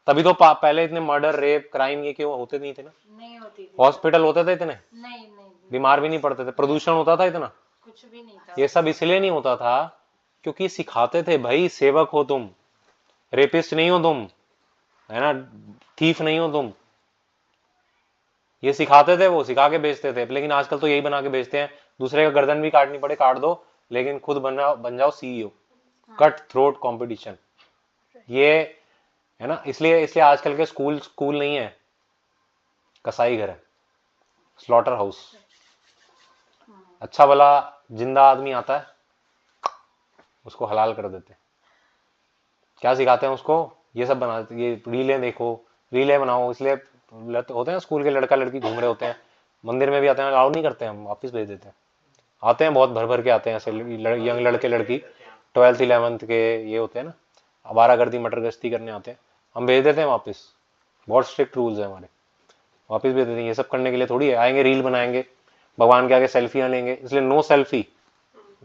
तभी तो पहले इतने मर्डर रेप क्राइम ये क्यों होते नहीं थे ना, नहीं होती थी। हॉस्पिटल होते थे इतने, नहीं, बीमार भी नहीं पड़ते थे, प्रदूषण होता था इतना, कुछ भी नहीं था। ये सब इसलिए नहीं होता था क्योंकि सिखाते थे भाई सेवक हो तुम, रेपिस्ट नहीं हो तुम, है ना, थीफ नहीं हो तुम, ये सिखाते थे, वो सिखा के बेचते थे। लेकिन आजकल तो यही बना के बेचते हैं, दूसरे का गर्दन भी काटनी पड़े काट दो, लेकिन खुद बन जाओ सीईओ, कट थ्रोट कंपटीशन, ये है ना। इसलिए इसलिए आजकल के स्कूल स्कूल नहीं है, कसाई घर है, स्लॉटर हाउस। अच्छा भला जिंदा आदमी आता है उसको हलाल कर देते हैं। क्या सिखाते हैं उसको, ये सब बना देते, ये रीलें देखो, रीलें बनाओ, इसलिए होते हैं स्कूल के लड़का लड़की घूम रहे होते हैं, मंदिर में भी आते हैं, अलाउ नहीं करते, हम वापस भेज देते हैं। आते हैं बहुत भर भर के आते हैं ऐसे यंग लड़के लड़की, 12th 11th के ये होते हैं ना, आवारागर्दी मटर गश्ती करने आते हैं, हम भेज देते हैं वापस, बहुत स्ट्रिक्ट रूल्स है हमारे, वापस भेज देते हैं। ये सब करने के लिए थोड़ी है, आएंगे रील बनाएंगे, भगवान के आगे सेल्फियां लेंगे, इसलिए नो सेल्फी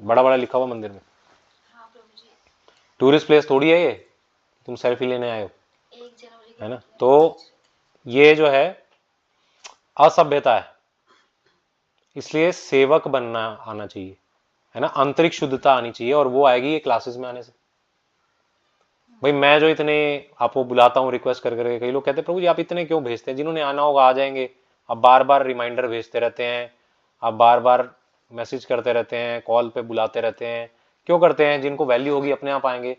बड़ा बड़ा लिखा हुआ मंदिर में। टूरिस्ट प्लेस थोड़ी है ये तुम सेल्फी लेने आए हो, है ना। तो ये जो है असभ्यता है, इसलिए सेवक बनना आना चाहिए, है ना, आंतरिक शुद्धता आनी चाहिए, और वो आएगी ये क्लासेस में आने से। भाई मैं जो इतने आपको बुलाता हूँ रिक्वेस्ट कर करके, कई लोग कहते हैं प्रभु जी आप इतने क्यों भेजते हैं, जिन्होंने आना होगा आ जाएंगे, आप बार बार रिमाइंडर भेजते रहते हैं, आप बार बार मैसेज करते रहते हैं, कॉल पे बुलाते रहते हैं, क्यों करते हैं? जिनको वैल्यू होगी अपने आप आएंगे।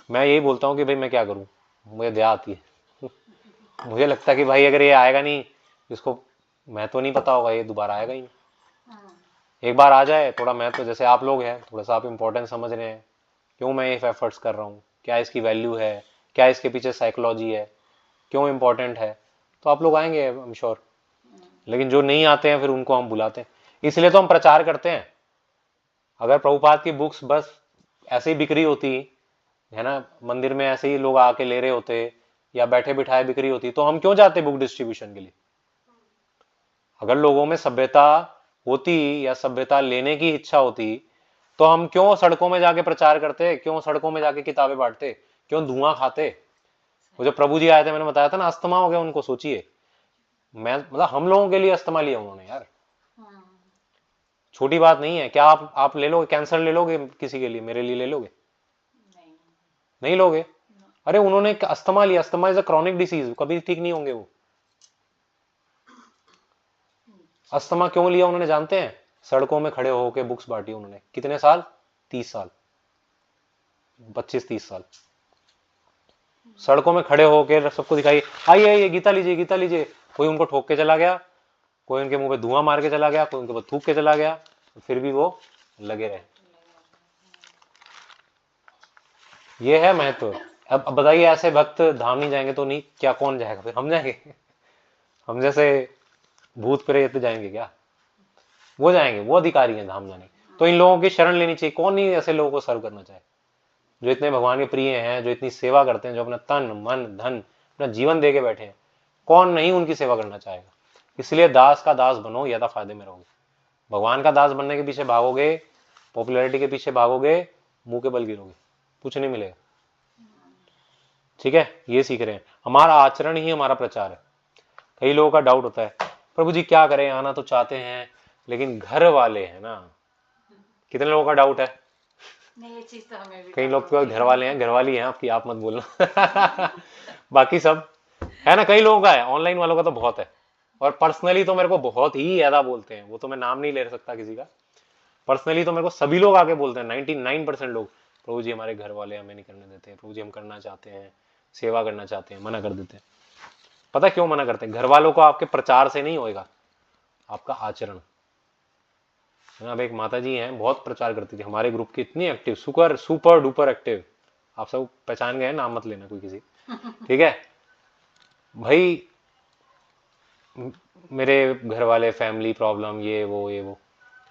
मैं यही बोलता हूँ कि भाई मैं क्या करूँ, मुझे दया आती है। मुझे लगता है कि भाई अगर ये आएगा नहीं, इसको मैं तो नहीं पता होगा, ये दोबारा आएगा ही नहीं। एक बार आ जाए थोड़ा, मैं तो जैसे आप लोग हैं, थोड़ा सा आप इंपॉर्टेंस समझ रहे हैं, क्यों मैं ये एफर्ट्स कर रहा हूँ, क्या इसकी वैल्यू है, क्या इसके पीछे साइकोलॉजी है, क्यों इंपॉर्टेंट है, तो आप लोग आएंगे आई एम श्योर। लेकिन जो नहीं आते हैं फिर उनको हम बुलाते हैं, इसलिए तो हम प्रचार करते हैं। अगर प्रभुपाद की बुक्स बस ऐसे ही बिक रही होती है ना, मंदिर में ऐसे ही लोग आके ले रहे होते या बैठे बिठाए बिक्री होती, तो हम क्यों जाते बुक डिस्ट्रीब्यूशन के लिए? अगर लोगों में सभ्यता होती या सभ्यता लेने की इच्छा होती, तो हम क्यों सड़कों में जाके प्रचार करते, क्यों सड़कों में जाके किताबें बांटते, क्यों धुआं खाते? वो जब प्रभु जी आए थे, मैंने बताया था ना, अस्थमा हो गया उनको, सोचिए। मैं मतलब हम लोगों के लिए अस्थमा लिया उन्होंने यार, छोटी बात नहीं है। क्या आप ले लोगे कैंसर, ले लोगे किसी के लिए, मेरे लिए ले लोगे? नहीं लोगे। अरे उन्होंने अस्थमा लिया, asthma is a chronic disease, कभी ठीक नहीं होंगे वो। अस्थमा क्यों लिया उन्होंने जानते हैं? सड़कों में खड़े होकर बुक्स बांटी उन्होंने, कितने साल? 30 साल, 25-30 साल सड़कों में खड़े होकर सबको दिखाई, आइए आइए गीता लीजिए, गीता लीजिए। कोई उनको ठोक के चला गया, कोई उनके मुंह पे धुआं मार के चला गया, कोई उनके ऊपर थूक के चला गया, फिर भी वो लगे रहे। ये है महत्व। अब बताइए, ऐसे भक्त धाम नहीं जाएंगे तो नहीं क्या, कौन जाएगा फिर? हम जाएंगे? हम जैसे भूत प्रेत जाएंगे क्या? वो जाएंगे, वो अधिकारी हैं धाम जाने। तो इन लोगों की शरण लेनी चाहिए। कौन नहीं ऐसे लोगों को सर्व करना चाहे, जो इतने भगवान के प्रिय हैं, जो इतनी सेवा करते हैं, जो अपना तन मन धन अपना जीवन दे के बैठे हैं, कौन नहीं उनकी सेवा करना चाहेगा? इसलिए दास का दास बनो, ज्यादा फायदे में रहोगे। भगवान का दास बनने के पीछे भागोगे, पॉपुलैरिटी के पीछे भागोगे, मुंह के बल गिरोगे, कुछ नहीं मिलेगा। ठीक है, ये सीख रहे हैं। हमारा आचरण ही हमारा प्रचार है। कई लोगों का डाउट होता है, प्रभु जी क्या करें, आना तो चाहते हैं लेकिन घर वाले हैं ना। कितने लोगों का डाउट है? नहीं, ये चीज तो हमें भी कई लोग तो घर वाले हैं, घरवाली हैं आपकी, आप मत बोलना। बाकी सब है ना, कई लोगों का है, ऑनलाइन वालों का तो बहुत है। और पर्सनली तो मेरे को बहुत ही ज्यादा बोलते हैं, वो तो मैं नाम नहीं ले सकता किसी का। पर्सनली तो मेरे को सभी लोग आके बोलते हैं, 99% लोग, प्रभु जी हमारे घर वाले हमें नहीं करने देते, प्रभु जी हम करना चाहते हैं, सेवा करना चाहते हैं, मना कर देते हैं। पता क्यों मना करते हैं? घर वालों को आपके प्रचार से नहीं होएगा, आपका आचरण। अब एक माता जी हैं, बहुत प्रचार करती थी, हमारे ग्रुप की इतनी active, super super duper active. आप सब पहचान गए, नाम मत लेना कोई किसी, ठीक है भाई। मेरे घर वाले फैमिली प्रॉब्लम, ये वो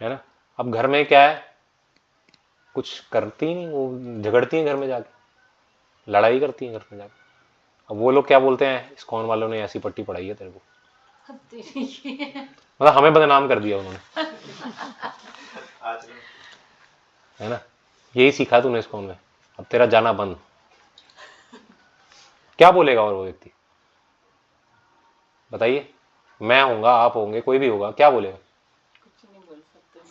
है ना। अब घर में क्या है, कुछ करती ही नहीं, वो झगड़ती हैं घर में जाके, लड़ाई करती हैं घर में जाके। अब वो लोग क्या बोलते हैं, इस्कॉन वालों ने ऐसी पट्टी पढ़ाई है तेरे को, मतलब हमें बदनाम कर दिया उन्होंने, है ना। यही सीखा तूने इस्कॉन में, अब तेरा जाना बंद। क्या बोलेगा और वो व्यक्ति, बताइए? मैं होऊंगा, आप होंगे, कोई भी होगा, क्या बोलेगा? कुछ नहीं बोल सकते।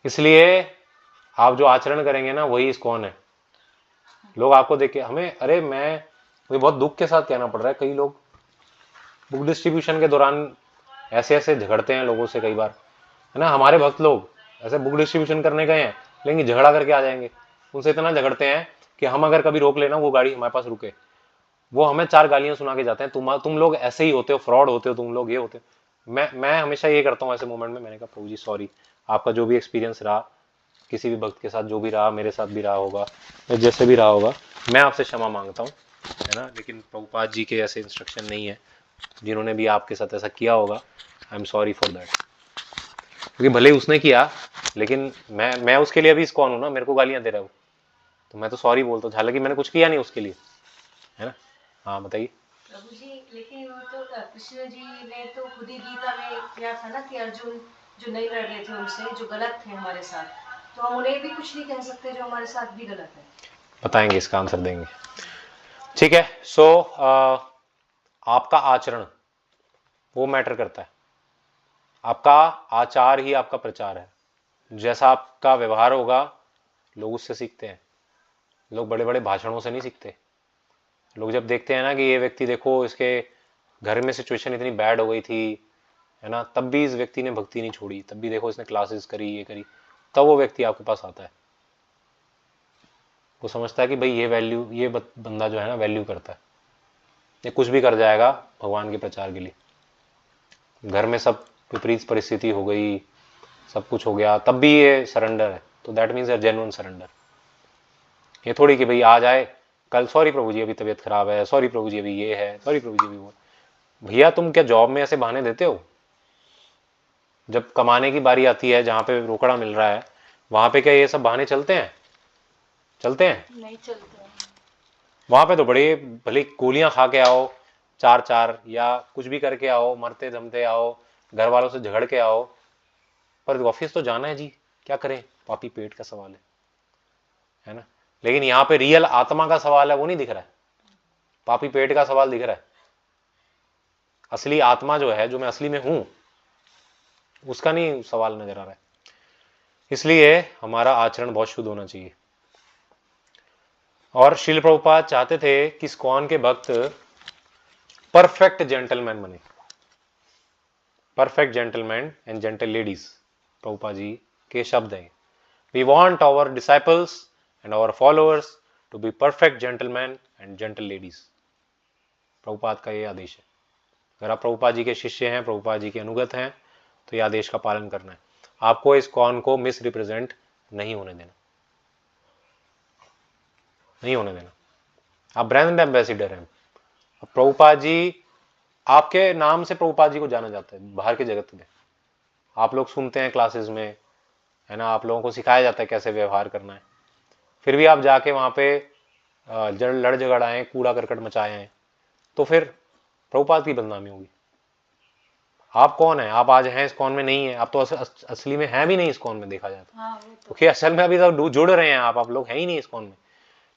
इसलिए आप जो आचरण करेंगे ना, वही इस्कॉन है। लोग आपको देख के हमें, अरे मुझे बहुत दुख के साथ कहना पड़ रहा है, कई लोग बुक डिस्ट्रीब्यूशन के दौरान ऐसे ऐसे झगड़ते हैं लोगों से, कई बार है ना। हमारे भक्त लोग ऐसे बुक डिस्ट्रीब्यूशन करने गए हैं, लेकिन झगड़ा करके आ जाएंगे। उनसे इतना झगड़ते हैं कि हम अगर कभी रोक लेना, वो गाड़ी हमारे पास रुके, वो हमें 4 गालियां सुना के जाते हैं, तुम लोग ऐसे ही होते हो, फ्रॉड होते हो, तुम लोग ये होते हो। मैं हमेशा ये करता हूँ ऐसे मोमेंट में, मैंने कहा प्रभु जी सॉरी, आपका जो भी एक्सपीरियंस रहा, किसी भी भक्त के साथ जो भी रहा, मेरे साथ भी रहा होगा, या जैसे भी रहा होगा, मैं आपसे क्षमा मांगता हूँ, है ना। लेकिन प्रभुपाद जी के ऐसे इंस्ट्रक्शन नहीं है, जिन्होंने भी आपके साथ ऐसा किया होगा, I am sorry for that. क्योंकि भले ही उसने किया, लेकिन मैं उसके लिए अभी कौन हूं ना, मेरे को गालियां दे रहा हूँ, तो मैं तो सॉरी बोलता हूँ, हालांकि मैंने कुछ किया नहीं उसके लिए, है ना। हाँ बताइए। प्रभु जी, लेकिन वो तो कृष्ण जी ने तो खुद ही गीता में किया था ना कि अर्जुन जो नहीं लड़ रहे थे उनसे, जो गलत थे हमारे साथ, तो हम उन्हें भी कुछ नहीं कह सकते जो हमारे साथ भी गलत है? बताएंगे, इसका आंसर देंगे, ठीक है। सो आपका आचरण वो मैटर करता है, आपका आचार ही आपका प्रचार है। जैसा आपका व्यवहार होगा, लोग उससे सीखते हैं। लोग बड़े बड़े भाषणों से नहीं सीखते। लोग जब देखते हैं ना कि ये व्यक्ति, देखो इसके घर में सिचुएशन इतनी बैड हो गई थी, है ना, तब भी इस व्यक्ति ने भक्ति नहीं छोड़ी, तब भी देखो इसने क्लासेस करी, ये करी, तब वो व्यक्ति आपके पास आता है। वो समझता है कि भाई ये वैल्यू, ये बंदा जो है ना वैल्यू करता है, ये कुछ भी कर जाएगा भगवान के प्रचार के लिए। घर में सब विपरीत परिस्थिति हो गई, सब कुछ हो गया, तब भी ये सरेंडर है, तो दैट मीन्स जेन्युइन सरेंडर। ये थोड़ी कि भाई आ जाए कल, सॉरी प्रभु जी अभी तबीयत खराब है, सॉरी प्रभु जी अभी ये है, सॉरी प्रभु जी अभी वो। भैया तुम क्या जॉब में ऐसे बहाने देते हो? जब कमाने की बारी आती है, जहाँ पे रोकड़ा मिल रहा है, वहां पे क्या ये सब बहाने चलते हैं? चलते हैं? नहीं चलते हैं। वहां पे तो बड़े भले गोलियां खा के आओ, 4-4, या कुछ भी करके आओ, मरते जमते आओ, घर वालों से झगड़ के आओ, पर ऑफिस तो जाना है जी, क्या करें, पापी पेट का सवाल है ना। लेकिन यहाँ पे रियल आत्मा का सवाल है, वो नहीं दिख रहा है, पापी पेट का सवाल दिख रहा है। असली आत्मा जो है, जो मैं असली में हूं, उसका नहीं सवाल नजर आ रहा है। इसलिए हमारा आचरण बहुत शुद्ध होना चाहिए। और श्रील प्रभुपाद चाहते थे कि इस्कॉन के भक्त परफेक्ट जेंटलमैन बने, perfect gentleman and gentle ladies, Prabhupada ji के शब्द हैं। We want our disciples and our followers to be perfect gentleman and gentle ladies. Prabhupada का ये आदेश है। अगर आप प्रभुपाद जी के शिष्य हैं, प्रभुपाद जी के अनुगत हैं, तो ये आदेश का पालन करना है। आपको इस कॉन को मिस रिप्रेजेंट नहीं होने देना, नहीं होने देना। आप ब्रांड एम्बेसिडर हैं। प्रभुपाद जी, आपके नाम से प्रभुपाद जी को जाना जाता है बाहर के जगत में। आप लोग सुनते हैं क्लासेस में, है ना, आप लोगों को सिखाया जाता है कैसे व्यवहार करना है, फिर भी आप जाके वहां पे लड़ झगड़ आए, कूड़ा करकट मचाए हैं, तो फिर प्रभुपाद की बदनामी होगी। आप कौन है? आप आज हैं इस कौन में, नहीं है आप तो असली में हैं भी नहीं इस कौन में, देखा जाए हाँ वो तो। तो असल में अभी तो जुड़ रहे हैं आप लोग हैं ही नहीं इस कौन में,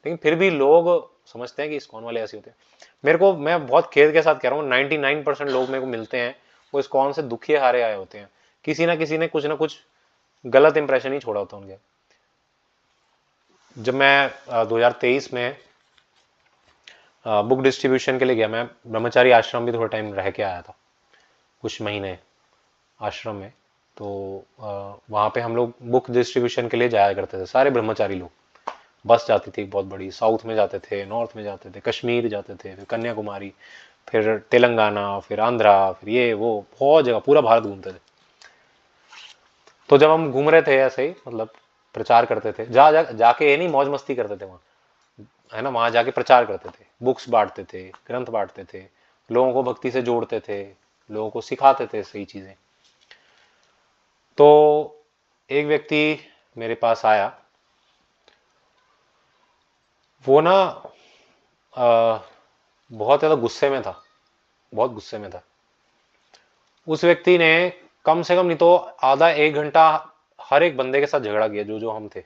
लेकिन फिर भी लोग समझते हैं कि इस कौन वाले ऐसे होते हैं। मेरे को, मैं बहुत खेद के साथ कह रहा हूँ, 99% लोग मेरे को मिलते हैं, वो इस कौन से दुखी हारे आए होते हैं। किसी ना किसी ने कुछ ना कुछ गलत इंप्रेशन ही छोड़ा होता उनके। जब मैं 2023 में बुक डिस्ट्रीब्यूशन के लिए गया, मैं ब्रह्मचारी आश्रम भी थोड़ा टाइम रह के आया था, कुछ महीने आश्रम में, तो वहाँ पे हम लोग बुक डिस्ट्रीब्यूशन के लिए जाया करते थे, सारे ब्रह्मचारी लोग। बस जाती थी बहुत बड़ी, साउथ में जाते थे, नॉर्थ में जाते थे, कश्मीर जाते थे, फिर कन्याकुमारी, फिर तेलंगाना, फिर आंध्रा, फिर ये वो बहुत जगह, पूरा भारत घूमते थे। तो जब हम घूम रहे थे ऐसे ही, मतलब प्रचार करते थे, जाके ये नहीं मौज मस्ती करते थे वहाँ, है ना, वहाँ जाके प्रचार करते थे, बुक्स बांटते थे, ग्रंथ बांटते थे, लोगों को भक्ति से जोड़ते थे, लोगों को सिखाते थे सही चीजें। तो एक व्यक्ति मेरे पास आया, वो ना बहुत ज़्यादा गुस्से में था, बहुत गुस्से में था। उस व्यक्ति ने कम से कम नहीं तो आधा 1 घंटा हर एक बंदे के साथ झगड़ा किया, जो जो हम थे।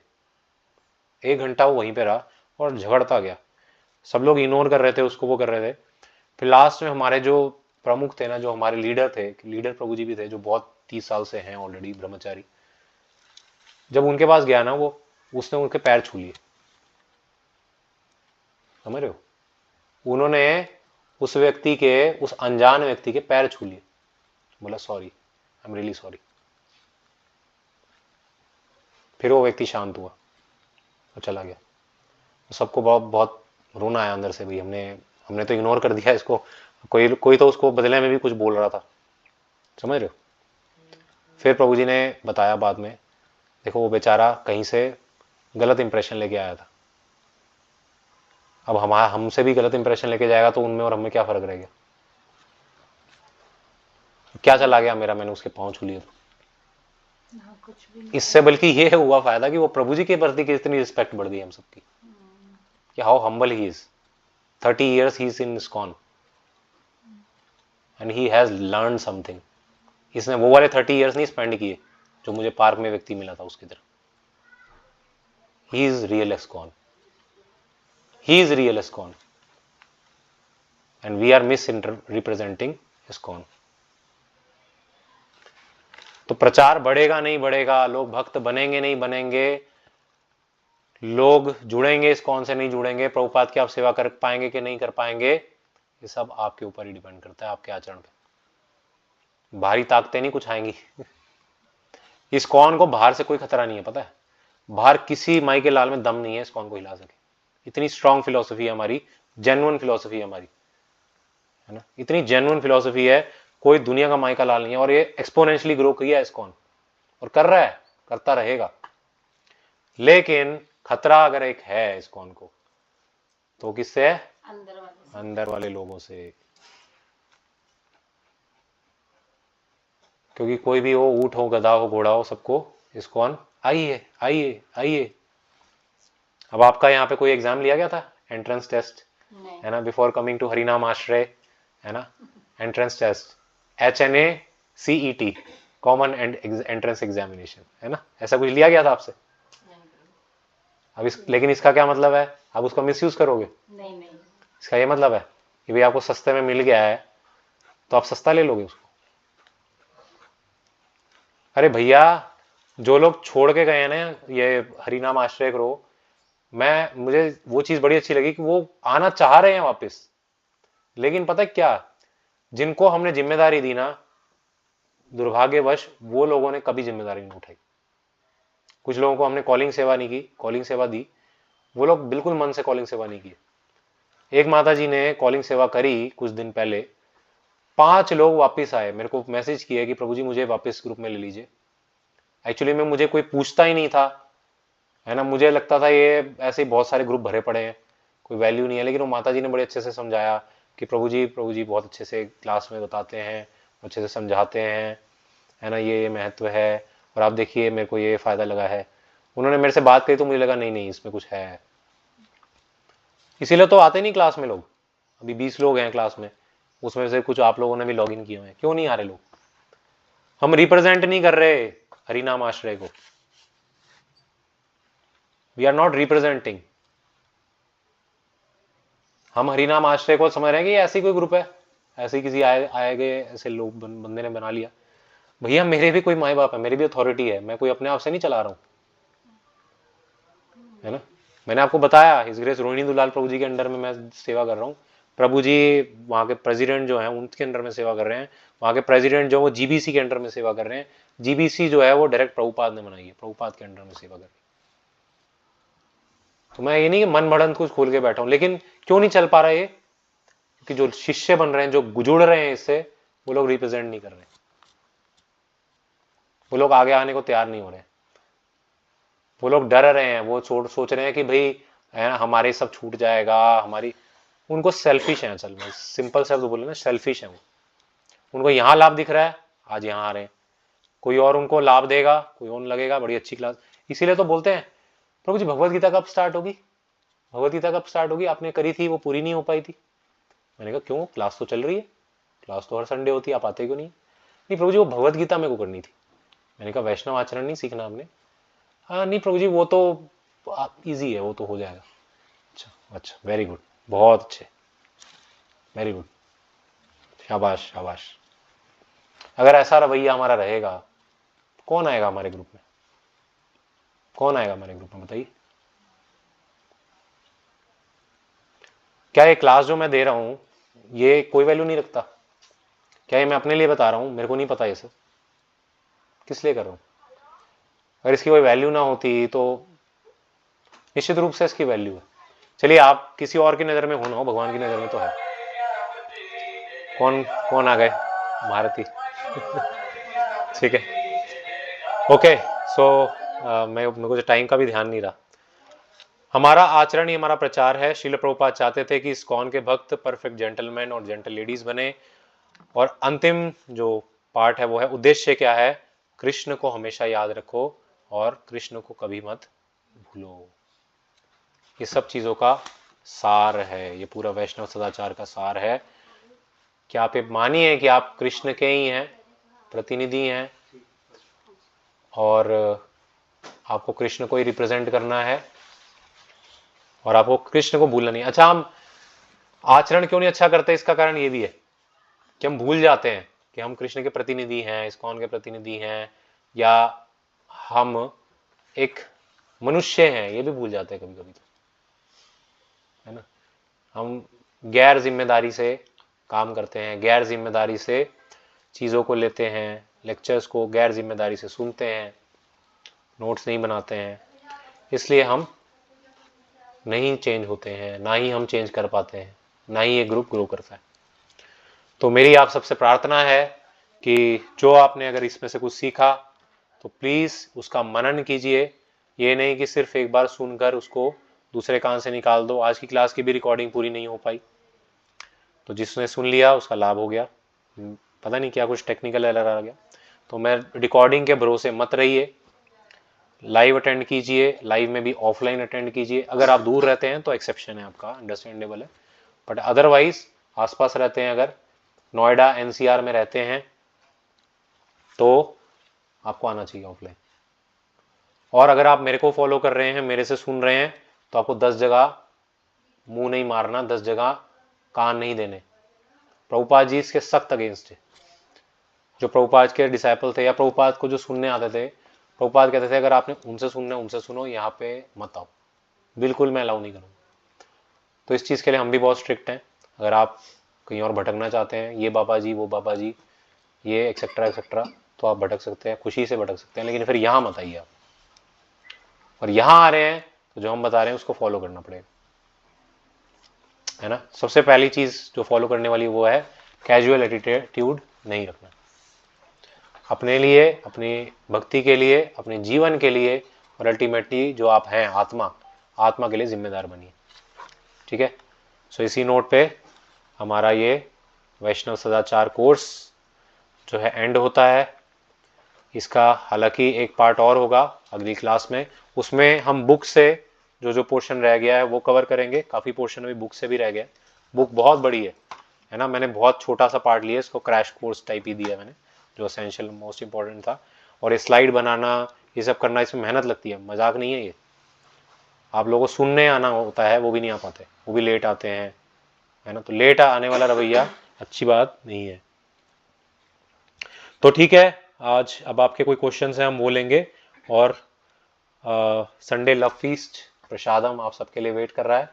1 घंटा वो वहीं पे रहा और झगड़ता गया, सब लोग इग्नोर कर रहे थे उसको, वो कर रहे थे। फिर लास्ट में हमारे जो प्रमुख थे ना, जो हमारे लीडर थे, लीडर प्रभु जी भी थे, जो बहुत 30 साल से हैं ऑलरेडी ब्रह्मचारी, जब उनके पास गया ना, वो उसने उनके पैर छू लिए, समझ रहे हो, उन्होंने उस व्यक्ति के, उस अनजान व्यक्ति के पैर छू लिए, बोला sorry, I am really sorry. फिर वो व्यक्ति शांत हुआ और चला गया। सबको बहुत बहुत रोना आया अंदर से, भाई हमने तो इग्नोर कर दिया इसको, कोई तो उसको बदले में भी कुछ बोल रहा था, समझ रहे हो। फिर प्रभु जी ने बताया बाद में, देखो वो बेचारा कहीं से गलत इंप्रेशन लेके आया था, अब हमसे भी गलत इंप्रेशन लेके जाएगा तो उनमें और हमें क्या फर्क रह गया, क्या चला गया मेरा, मैंने उसके पांव छू लिए तो। हाँ, कुछ भी नहीं। इससे बल्कि ये हुआ फायदा कि वो प्रभु जी के प्रति की इतनी रिस्पेक्ट बढ़ गई हम सबकी, कि how humble he is. 30 years he is in ISKCON and he has learned something। इसने वो वाले 30 years नहीं स्पेंड किए जो मुझे पार्क में व्यक्ति मिला था उसकी तरह। He is real ISKCON, he is real ISKCON and we are misrepresenting ISKCON। तो प्रचार बढ़ेगा नहीं बढ़ेगा, लोग भक्त बनेंगे नहीं बनेंगे, लोग जुड़ेंगे इस कौन से नहीं जुड़ेंगे, प्रभुपाद की आप सेवा कर पाएंगे कि नहीं कर पाएंगे, ये सब आपके ऊपर ही डिपेंड करता है, आपके आचरण पे। बाहरी ताकतें नहीं कुछ आएंगी। इस्कॉन को बाहर से कोई खतरा नहीं है, पता है, बाहर किसी माई के लाल में दम नहीं है इस्कॉन को हिला सके। इतनी स्ट्रांग फिलोसफी है हमारी, जेन्युइन फिलोसफी है हमारी, है ना, इतनी जेन्युइन फिलोसफी है, कोई दुनिया का माई का लाल नहीं है। और ये एक्सपोनेंशियली ग्रो किया है इस्कॉन, और कर रहा है, करता रहेगा। लेकिन खतरा अगर एक है इस्कॉन को, तो किससे है? अंदर वाले लोगों से। क्योंकि कोई भी हो, ऊंट हो, गधा हो, घोड़ा हो, सबको इस्कॉन आइए आइए आइए। अब आपका यहाँ पे कोई एग्जाम लिया गया था, एंट्रेंस टेस्ट, है ना, बिफोर कमिंग टू हरिनाम आश्रय, है ना, entrance test, HNACET, common and entrance examination, है ना, ऐसा कुछ लिया गया था आपसे? अब लेकिन इसका क्या मतलब है? आप उसका मिसयूज करोगे? नहीं। इसका ये मतलब है कि भाई आपको सस्ते में मिल गया है तो आप सस्ता ले लोगे उसको। अरे भैया, जो लोग छोड़ के गए हैं ना ये हरिनाम आश्रय करो, मुझे वो चीज बड़ी अच्छी लगी कि वो आना चाह रहे हैं वापस। लेकिन पता है क्या, जिनको हमने जिम्मेदारी दी ना, दुर्भाग्यवश वो लोगों ने कभी जिम्मेदारी नहीं उठाई। कुछ लोगों को हमने कॉलिंग सेवा नहीं की, कॉलिंग सेवा दी, वो लोग बिल्कुल मन से कॉलिंग सेवा नहीं की। एक माता जी ने कॉलिंग सेवा करी कुछ दिन पहले, 5 लोग वापस आए, मेरे को मैसेज किया कि प्रभु जी मुझे वापस ग्रुप में ले लीजिए। एक्चुअली में मुझे कोई पूछता ही नहीं था, है ना, मुझे लगता था ये ऐसे ही बहुत सारे ग्रुप भरे पड़े हैं, कोई वैल्यू नहीं है। लेकिन वो माता जी ने बड़े अच्छे से समझाया कि प्रभु जी बहुत अच्छे से क्लास में बताते हैं, अच्छे से समझाते हैं, है ना, ये महत्व है, और आप देखिए मेरे को ये फायदा लगा है। उन्होंने मेरे से बात करी तो मुझे लगा नहीं इसमें कुछ है, इसीलिए तो आते नहीं क्लास में लोग। अभी 20 लोग हैं क्लास में, उसमें से कुछ आप लोगों ने भी लॉग इन किए हुए हैं। क्यों नहीं आ रहे लोग? हम रिप्रेजेंट नहीं कर रहे हरिनाम आश्रय को, वी आर नॉट रिप्रेजेंटिंग। हम हरिनाम आश्रय को समझ रहे हैं कि ऐसी कोई ग्रुप है, ऐसे किसी आए गए ऐसे लोग बंदे ने बना लिया। भैया मेरे भी कोई माए बाप है, मेरी भी अथॉरिटी है, मैं कोई अपने आप से नहीं चला रहा हूं, है ना। मैंने आपको बताया हिज ग्रेस रोहिणी दुलाल प्रभु जी के अंडर में मैं सेवा कर रहा हूँ। प्रभु जी वहाँ के प्रेसिडेंट जो हैं उनके अंडर में सेवा कर रहे हैं, वहाँ के प्रेसिडेंट जो वो जीबीसी के अंडर में सेवा कर रहे हैं। जीबीसी जो है वो डायरेक्ट प्रभुपाद ने बनाई है, प्रभुपाद के अंडर में सेवा कर रही है। तो मैं ये नहीं कि मन बढ़ंत कुछ खोल के बैठा हूँ, लेकिन क्यों नहीं चल पा रहा ये? कि जो शिष्य बन रहे हैं, जो जुड़ रहे हैं इससे, वो लोग रिप्रेजेंट नहीं कर रहे, वो लोग आगे आने को तैयार नहीं हो रहे, वो लोग डर रहे हैं, वो सोच रहे हैं कि भाई है ना हमारे सब छूट जाएगा हमारी। उनको सेल्फिश है, असल में सिंपल शब्द बोले ना, सेल्फिश है वो। उनको यहाँ लाभ दिख रहा है, आज यहाँ आ रहे हैं, कोई और उनको लाभ देगा, कोई और लगेगा बड़ी अच्छी क्लास। इसीलिए तो बोलते हैं प्रभु जी भगवत गीता कब स्टार्ट होगी, भगवत गीता कब स्टार्ट होगी? आपने करी थी वो पूरी नहीं हो पाई थी। मैंने कहा क्यों, क्लास तो चल रही है, क्लास तो हर संडे होती है, आप आते क्यों नहीं? नहीं प्रभु जी वो भगवत गीता मेरे को करनी थी। मैंने कहा वैष्णव आचरण नहीं सीखना आपने? हाँ नहीं प्रभु जी वो तो इजी है, वो तो हो जाएगा। अच्छा वेरी गुड, बहुत अच्छे, वेरी गुड, शाबाश शाबाश। अगर ऐसा रवैया हमारा रहेगा, कौन आएगा हमारे ग्रुप में? कौन आएगा हमारे ग्रुप में बताइए? क्या ये क्लास जो मैं दे रहा हूं ये कोई वैल्यू नहीं रखता? क्या ये मैं अपने लिए बता रहा हूं? मेरे को नहीं पता ये सब किस लिए कर रहा हूं। अगर इसकी कोई वैल्यू ना होती तो निश्चित रूप से इसकी वैल्यू है। चलिए आप किसी और की नजर में हो ना हो, भगवान की नजर में तो है। कौन कौन आ गए? भारती ठीक है, ओके। सो मेरे को टाइम का भी ध्यान नहीं रहा। हमारा आचरण ही हमारा प्रचार है। श्रील प्रभुपाद चाहते थे कि इस्कॉन के भक्त परफेक्ट जेंटलमैन और जेंटल लेडीज बने। और अंतिम जो पार्ट है वो है उद्देश्य क्या है? कृष्ण को हमेशा याद रखो और कृष्ण को कभी मत भूलो। ये सब चीजों का सार है, ये पूरा वैष्णव सदाचार का सार है। क्या आप ये मानिए कि आप कृष्ण के ही हैं, प्रतिनिधि हैं, और आपको कृष्ण को ही रिप्रेजेंट करना है और आपको कृष्ण को भूलना नहीं। अच्छा हम आचरण क्यों नहीं अच्छा करते? इसका कारण ये भी है कि हम भूल जाते हैं कि हम कृष्ण के प्रतिनिधि हैं, इस्कॉन के प्रतिनिधि हैं, या हम एक मनुष्य हैं, ये भी भूल जाते हैं कभी कभी तो, है ना। हम गैर जिम्मेदारी से काम करते हैं, गैर जिम्मेदारी से चीज़ों को लेते हैं, लेक्चर्स को गैर जिम्मेदारी से सुनते हैं, नोट्स नहीं बनाते हैं, इसलिए हम नहीं चेंज होते हैं, ना ही हम चेंज कर पाते हैं, ना ही ये ग्रुप ग्रो करता है। तो मेरी आप सबसे प्रार्थना है कि जो आपने अगर इसमें से कुछ सीखा तो प्लीज़ उसका मनन कीजिए। ये नहीं कि सिर्फ एक बार सुनकर उसको दूसरे कान से निकाल दो। आज की क्लास की भी रिकॉर्डिंग पूरी नहीं हो पाई, तो जिसने सुन लिया उसका लाभ हो गया। पता नहीं क्या कुछ टेक्निकल एरर आ गया। तो मैं रिकॉर्डिंग के भरोसे मत रहिए, लाइव अटेंड कीजिए, लाइव में भी ऑफलाइन अटेंड कीजिए। अगर आप दूर रहते हैं तो एक्सेप्शन है आपका, अंडरस्टैंडेबल है, बट अदरवाइज आसपास रहते हैं, अगर नोएडा एनसीआर में रहते हैं तो आपको आना चाहिए ऑफलाइन। और अगर आप मेरे को फॉलो कर रहे हैं, मेरे से सुन रहे हैं, तो आपको 10 जगह मुंह नहीं मारना, 10 जगह कान नहीं देने। प्रभुपाद जी इसके सख्त अगेंस्ट है। जो प्रभुपाद के डिसाइपल थे या प्रभुपाद को जो सुनने आते थे, प्रभुपाद कहते थे अगर आपने उनसे सुनना है उनसे सुनो, यहाँ पे मत आओ, बिल्कुल मैं अलाउ नहीं करूँगा। तो इस चीज़ के लिए हम भी बहुत स्ट्रिक्ट हैं। अगर आप कहीं और भटकना चाहते हैं, ये बाबा जी वो बाबा जी ये एक्सेट्रा एक्सेट्रा, तो आप भटक सकते हैं, खुशी से भटक सकते हैं, लेकिन फिर यहाँ मत आइए आप। और यहाँ आ रहे हैं तो जो हम बता रहे हैं उसको फॉलो करना पड़ेगा, है ना। सबसे पहली चीज़ जो फॉलो करने वाली वो है कैजुअल एटीट्यूड नहीं रखना। अपने लिए, अपनी भक्ति के लिए, अपने जीवन के लिए, और अल्टीमेटली जो आप हैं आत्मा, आत्मा के लिए जिम्मेदार बनिए, ठीक है। सो इसी नोट पे हमारा ये वैष्णव सदाचार कोर्स जो है एंड होता है। इसका हालांकि एक पार्ट और होगा अगली क्लास में, उसमें हम बुक से जो जो पोर्शन रह गया है वो कवर करेंगे। काफ़ी पोर्शन अभी बुक से भी रह गया, बुक बहुत बड़ी है ना। मैंने बहुत छोटा सा पार्ट लिया, इसको क्रैश कोर्स टाइप ही दिया मैंने, जो असेंशियल मोस्ट इंपॉर्टेंट था। और ये स्लाइड बनाना, ये सब करना, इसमें मेहनत लगती है, मजाक नहीं है ये। आप लोगों को सुनने आना होता है, वो भी नहीं आ पाते, वो भी लेट आते हैं, है ना। तो लेट आने वाला रवैया अच्छी बात नहीं है। तो ठीक है, आज अब आपके कोई क्वेश्चंस हैं हम वो लेंगे। और संडे लव फीस्ट प्रसादम आप सबके लिए वेट कर रहा है,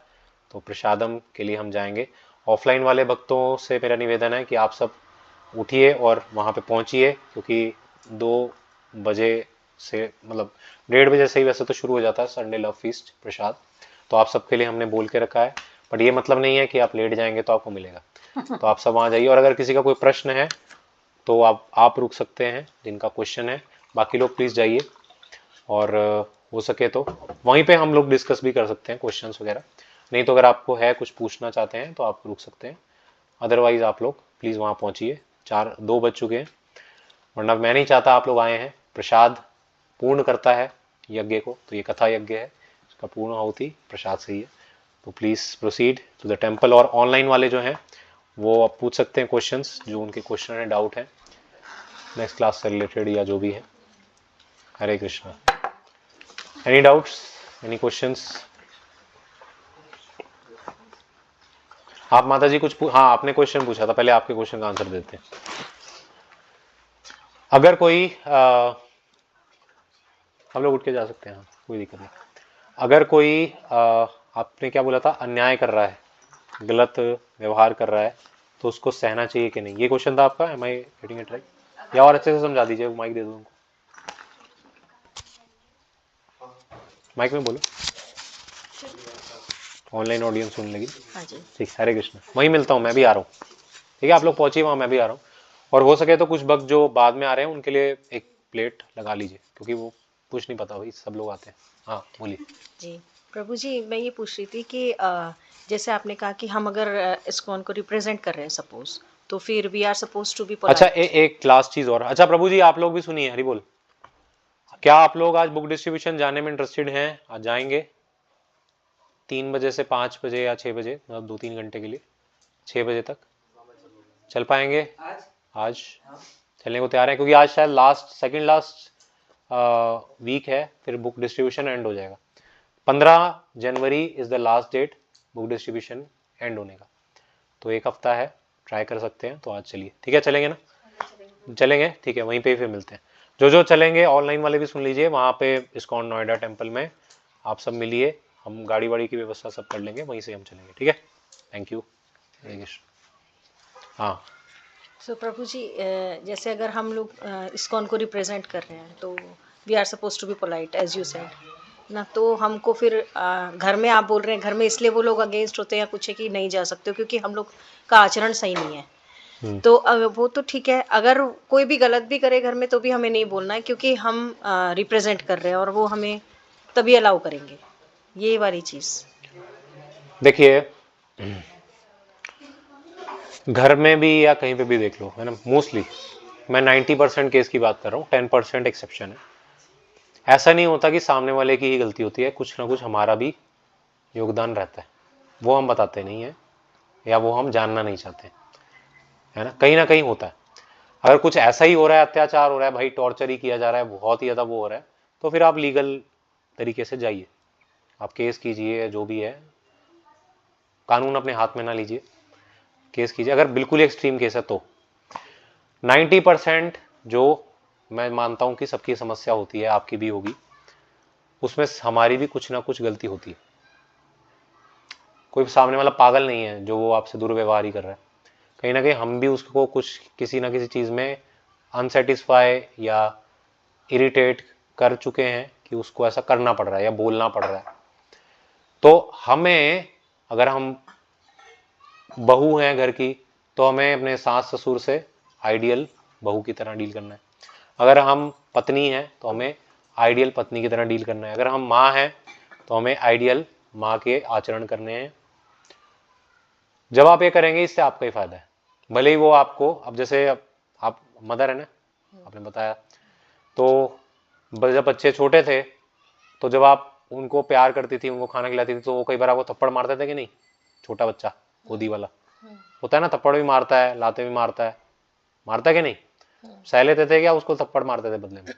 तो प्रसादम के लिए हम जाएंगे। ऑफलाइन वाले भक्तों से मेरा निवेदन है कि आप सब उठिए और वहाँ पे पहुँचिए, क्योंकि 2 बजे से, मतलब 1:30 बजे से ही वैसे तो शुरू हो जाता है संडे लव फीस्ट प्रसाद। तो आप सबके लिए हमने बोल के रखा है, बट ये मतलब नहीं है कि आप लेट जाएंगे तो आपको मिलेगा। तो आप सब वहाँ जाइए, और अगर किसी का कोई प्रश्न है तो आप रुक सकते हैं जिनका क्वेश्चन है, बाकी लोग प्लीज़ जाइए। और हो सके तो वहीं पे हम लोग डिस्कस भी कर सकते हैं क्वेश्चंस वगैरह। नहीं तो अगर आपको है कुछ पूछना चाहते हैं तो आप रुक सकते हैं, अदरवाइज आप लोग प्लीज़ वहाँ पहुँचिए। 2 बज चुके हैं, वरना मैं नहीं चाहता आप लोग आए हैं। प्रसाद पूर्ण करता है यज्ञ को, तो ये कथा यज्ञ है, इसका पूर्ण आहुति प्रसाद से ही है। तो please proceed to the temple. और ऑनलाइन वाले जो हैं वो आप पूछ सकते हैं क्वेश्चंस, जो उनके क्वेश्चन है, डाउट है नेक्स्ट क्लास से रिलेटेड या जो भी है। Hare Krishna. Any doubts, any questions? आप माता जी कुछ हाँ, आपने क्वेश्चन पूछा था, पहले आपके क्वेश्चन का आंसर देते हैं। अगर कोई हम लोग उठ के जा सकते हैं, हाँ, कोई दिक्कत नहीं। अगर कोई आपने क्या बोला था, अन्याय कर रहा है, गलत व्यवहार कर रहा है, तो उसको सहना चाहिए कि नहीं, ये क्वेश्चन था आपका। Am I getting it right? या और अच्छे से समझा दीजिए, माइक दे दो उनको, माइक में बोलो, ऑनलाइन ऑडियंस सुन लेगी। ठीक, हरे कृष्ण। वहीं मिलता हूँ, मैं भी आ रहा हूँ, ठीक है। आप लोग पहुंचिए वहाँ, मैं भी आ रहा हूँ। और हो सके तो कुछ भक्त जो बाद में आ रहे हैं उनके लिए एक प्लेट लगा लीजिए, क्योंकि वो कुछ नहीं पता भाई, सब लोग आते हैं। हाँ बोलिए जी प्रभु जी, मैं ये पूछ रही थी कि जैसे आपने कहा कि हम अगर इस्कॉन को रिप्रेजेंट कर रहे हैं सपोज, तो फिर we are suppose to be अच्छा एक लास्ट चीज और। अच्छा प्रभु जी, आप लोग भी सुनिए, हरि बोल। क्या आप लोग आज बुक डिस्ट्रीब्यूशन जाने में इंटरेस्टेड हैं? आज जाएंगे 3 बजे से 5 बजे या 6 बजे, मतलब 2-3 घंटे के लिए, 6 बजे तक चल पाएंगे? आज चलने को तैयार है? क्योंकि आज शायद सेकंड लास्ट वीक है, फिर बुक डिस्ट्रीब्यूशन एंड हो जाएगा। 15 January is the last date book distribution end होने का, तो 1 हफ्ता है, ट्राई कर सकते हैं। तो आज चलिए, ठीक है, चलेंगे ना? चलेंगे, ठीक है, वहीं पे फिर मिलते हैं। जो चलेंगे ऑनलाइन वाले भी सुन लीजिए, वहाँ पे इस्कॉन नोएडा टेम्पल में आप सब मिलिए, हम गाड़ी वाड़ी की व्यवस्था सब कर लेंगे, वहीं से हम चलेंगे, ठीक है। Thank you. हरे कृष्ण। हाँ सो प्रभु जी, जैसे अगर हम लोग इस्कॉन को रिप्रेजेंट कर रहे हैं तो we are suppose to be polite as you said ना, तो हमको फिर घर में आप बोल रहे हैं घर में इसलिए वो लोग अगेंस्ट होते हैं या कुछ है कि नहीं जा सकते हो क्योंकि हम लोग का आचरण सही नहीं है। तो वो तो ठीक है, अगर कोई भी गलत भी करे घर में तो भी हमें नहीं बोलना है क्योंकि हम रिप्रेजेंट कर रहे हैं और वो हमें तभी अलाउ करेंगे, ये वाली चीज़। देखिए, घर में भी या कहीं पे भी देख लो, है ना, मोस्टली मैं 90% केस की बात कर रहा हूँ, 10% एक्सेप्शन है। ऐसा नहीं होता कि सामने वाले की ही गलती होती है, कुछ ना कुछ हमारा भी योगदान रहता है, वो हम बताते नहीं है या वो हम जानना नहीं चाहते, है ना कहीं होता है। अगर कुछ ऐसा ही हो रहा है, अत्याचार हो रहा है भाई, टॉर्चर ही किया जा रहा है, बहुत ही ज़्यादा वो हो रहा है, तो फिर आप लीगल तरीके से जाइए, आप केस कीजिए, जो भी है, कानून अपने हाथ में ना लीजिए, केस कीजिए। अगर बिल्कुल एक्सट्रीम केस है तो 90% जो मैं मानता हूं कि सबकी समस्या होती है, आपकी भी होगी, उसमें हमारी भी कुछ ना कुछ गलती होती है। कोई सामने वाला पागल नहीं है जो वो आपसे दुर्व्यवहार ही कर रहा है, कहीं ना कहीं हम भी उसको कुछ किसी ना किसी चीज़ में अनसेटिस्फाई या इरिटेट कर चुके हैं कि उसको ऐसा करना पड़ रहा है या बोलना पड़ रहा है। तो हमें, अगर हम बहू हैं घर की, तो हमें अपने सास ससुर से आइडियल बहू की तरह डील करना है। अगर हम पत्नी हैं तो हमें आइडियल पत्नी की तरह डील करना है। अगर हम माँ हैं तो हमें आइडियल माँ के आचरण करने हैं। जब आप ये करेंगे इससे आपका ही फायदा है, भले ही वो आपको, अब जैसे आप मदर है ना, आपने बताया, तो जब बच्चे छोटे थे तो जब आप उनको प्यार करती थी, उनको खाना खिलाती थी, तो वो कई बार आपको थप्पड़ मारते थे कि नहीं? छोटा बच्चा गोदी वाला होता है ना, थप्पड़ भी मारता है, लाते भी मारता है, मारता है कि नहीं? सह लेते थे क्या उसको थप्पड़ मारते थे बदले में?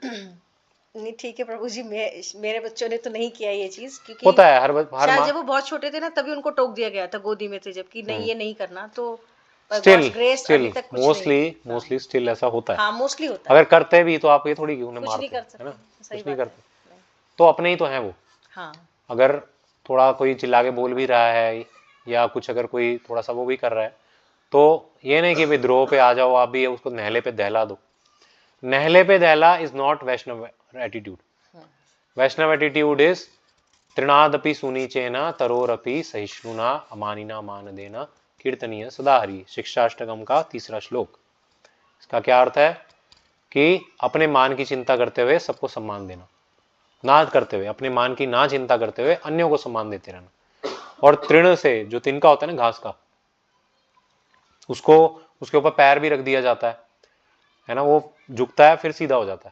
नहीं ठीक है प्रभु जी, मेरे बच्चों ने तो नहीं किया ये चीज क्योंकि होता है हर शायद माँ। जब वो बहुत छोटे थे ना तभी उनको टोक दिया गया था गोदी में थे जबकि नहीं ये नहीं करना, तो स्टिल ग्रेस अभी तक कुछ मोस्टली स्टिल ऐसा होता है। हाँ मोस्टली होता अगर करते भी तो आप ये थोड़ी कि उन्हें कुछ नहीं मारते, कर है ना, सकते, सही कुछ नहीं बात करते, है। तो अपने ही तो हैं वो। हाँ अगर थोड़ा कोई चिल्ला के बोल भी रहा है या कुछ, अगर कोई थोड़ा सा वो भी कर रहा है, तो ये नहीं कि विद्रोह पे आ जाओ आप भी, उसको नहले पे दहला दो। नहले पे दहला is not Vaishnava attitude. Vaishnava attitude is तृणादपि सुनीचेना तरोरपि सहिष्णुना अमानिना मान देना कीर्तनीय सदा हरि, शिक्षाष्टकम का 3रा श्लोक। इसका क्या अर्थ है कि अपने मान की चिंता करते हुए सबको सम्मान देना, ना करते हुए, अपने मान की ना चिंता करते हुए अन्यों को सम्मान देते रहना। और तृण से, जो तिनका होता है ना घास का, उसको उसके ऊपर पैर भी रख दिया जाता है ना, वो झुकता है फिर सीधा हो जाता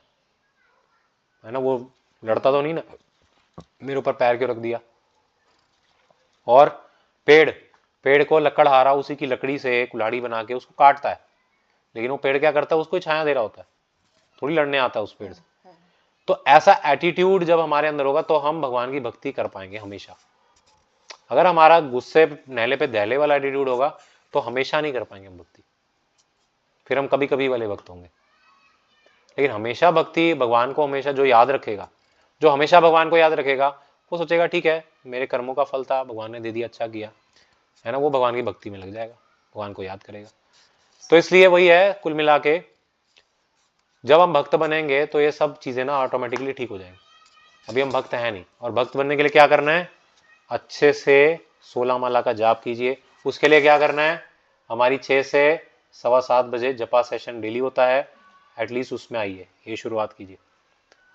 है ना, वो लड़ता तो नहीं ना, मेरे ऊपर पैर क्यों रख दिया। और पेड़ को लकड़हारा उसी की लकड़ी से कुल्हाड़ी बना के उसको काटता है, लेकिन वो पेड़ क्या करता है, उसको ही छाया दे रहा होता है, थोड़ी लड़ने आता है उस पेड़ से। तो ऐसा एटीट्यूड जब हमारे अंदर होगा तो हम भगवान की भक्ति कर पाएंगे हमेशा। अगर हमारा गुस्से नहले पे दहले वाला एटीट्यूड होगा तो हमेशा नहीं कर पाएंगे हम भक्ति, फिर हम कभी कभी वाले भक्त होंगे। लेकिन हमेशा भक्ति, भगवान को हमेशा जो याद रखेगा, जो हमेशा भगवान को याद रखेगा, वो सोचेगा ठीक है मेरे कर्मों का फल था, भगवान ने दे दिया, अच्छा किया, है ना, वो भगवान की भक्ति में लग जाएगा, भगवान को याद करेगा। तो इसलिए वही है, कुल मिला के जब हम भक्त बनेंगे तो ये सब चीजें ना ऑटोमेटिकली ठीक हो जाएंगी। अभी हम भक्त हैं नहीं, और भक्त बनने के लिए क्या करना है, अच्छे से 16 माला का जाप कीजिए। उसके लिए क्या करना है, हमारी 6 से 7:15 बजे जपा सेशन डेली होता है, एटलीस्ट उसमें आइए, ये शुरुआत कीजिए।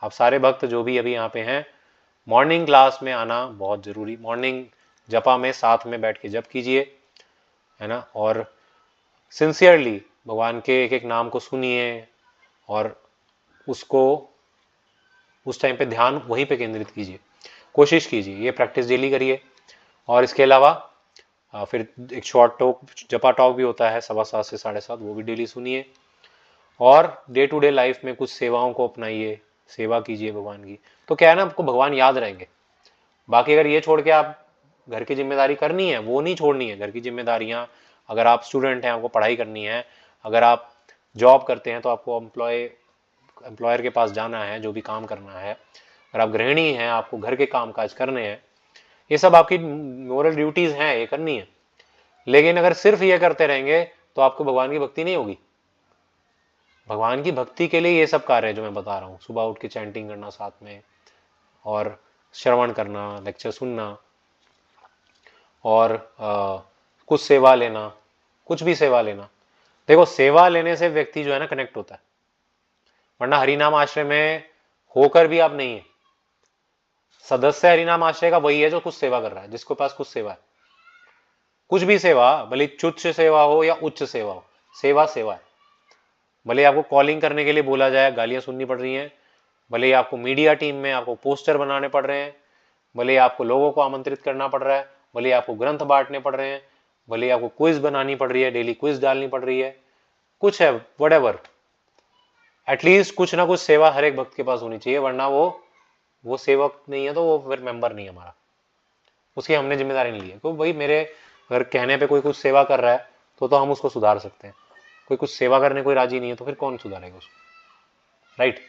आप सारे भक्त जो भी अभी यहाँ पे हैं, मॉर्निंग क्लास में आना बहुत जरूरी, मॉर्निंग जपा में साथ में बैठ के जप कीजिए, है ना, और सिंसियरली भगवान के एक एक नाम को सुनिए और उसको उस टाइम पे ध्यान वहीं पे केंद्रित कीजिए, कोशिश कीजिए, ये प्रैक्टिस डेली करिए। और इसके अलावा फिर एक शॉर्ट टॉक, जपा टॉक भी होता है 7:15 से 7:30, वो भी डेली सुनिए। और डे टू डे लाइफ में कुछ सेवाओं को अपनाइए, सेवा कीजिए भगवान की, तो क्या है ना, आपको भगवान याद रहेंगे। बाकी अगर ये छोड़ के आप घर की जिम्मेदारी करनी है, वो नहीं छोड़नी है, घर की जिम्मेदारियां, अगर आप स्टूडेंट हैं आपको पढ़ाई करनी है, अगर आप जॉब करते हैं तो आपको एम्प्लॉयर के पास जाना है, जो भी काम करना है, अगर आप गृहिणी हैं आपको घर के काम काज करने हैं, ये सब आपकी मोरल ड्यूटीज हैं, ये करनी है। लेकिन अगर सिर्फ ये करते रहेंगे तो आपको भगवान की भक्ति नहीं होगी, भगवान की भक्ति के लिए ये सब कार्य है जो मैं बता रहा हूँ। सुबह उठ के चैंटिंग करना साथ में, और श्रवण करना, लेक्चर सुनना, और कुछ सेवा लेना, कुछ भी सेवा लेना। देखो सेवा लेने से व्यक्ति जो है ना कनेक्ट होता है, वरना हरिनाम आश्रय में होकर भी आप नहीं है। सदस्य हरिनाम आश्रय का वही है जो कुछ सेवा कर रहा है, जिसके पास कुछ सेवा है। कुछ भी सेवा, भले तुच्छ सेवा हो या उच्च सेवा हो, सेवा सेवा है। भले आपको कॉलिंग करने के लिए बोला जाए, गालियां सुननी पड़ रही हैं, भले आपको मीडिया टीम में आपको पोस्टर बनाने पड़ रहे हैं, भले आपको लोगों को आमंत्रित करना पड़ रहा है, भले आपको ग्रंथ बांटने पड़ रहे हैं, भले आपको क्विज बनानी पड़ रही है, डेली क्विज डालनी पड़ रही है, कुछ है व्हाटएवर, एटलीस्ट कुछ ना कुछ सेवा हर एक भक्त के पास होनी चाहिए, वरना वो सेवक नहीं है तो वो फिर मेंबर नहीं है हमारा। उसकी हमने जिम्मेदारी नहीं ली है। क्योंकि भाई मेरे अगर कहने पे कोई कुछ सेवा कर रहा है तो हम उसको सुधार सकते हैं। कोई कुछ सेवा करने कोई राजी नहीं है तो फिर कौन सुधारेगा उसको, राइट?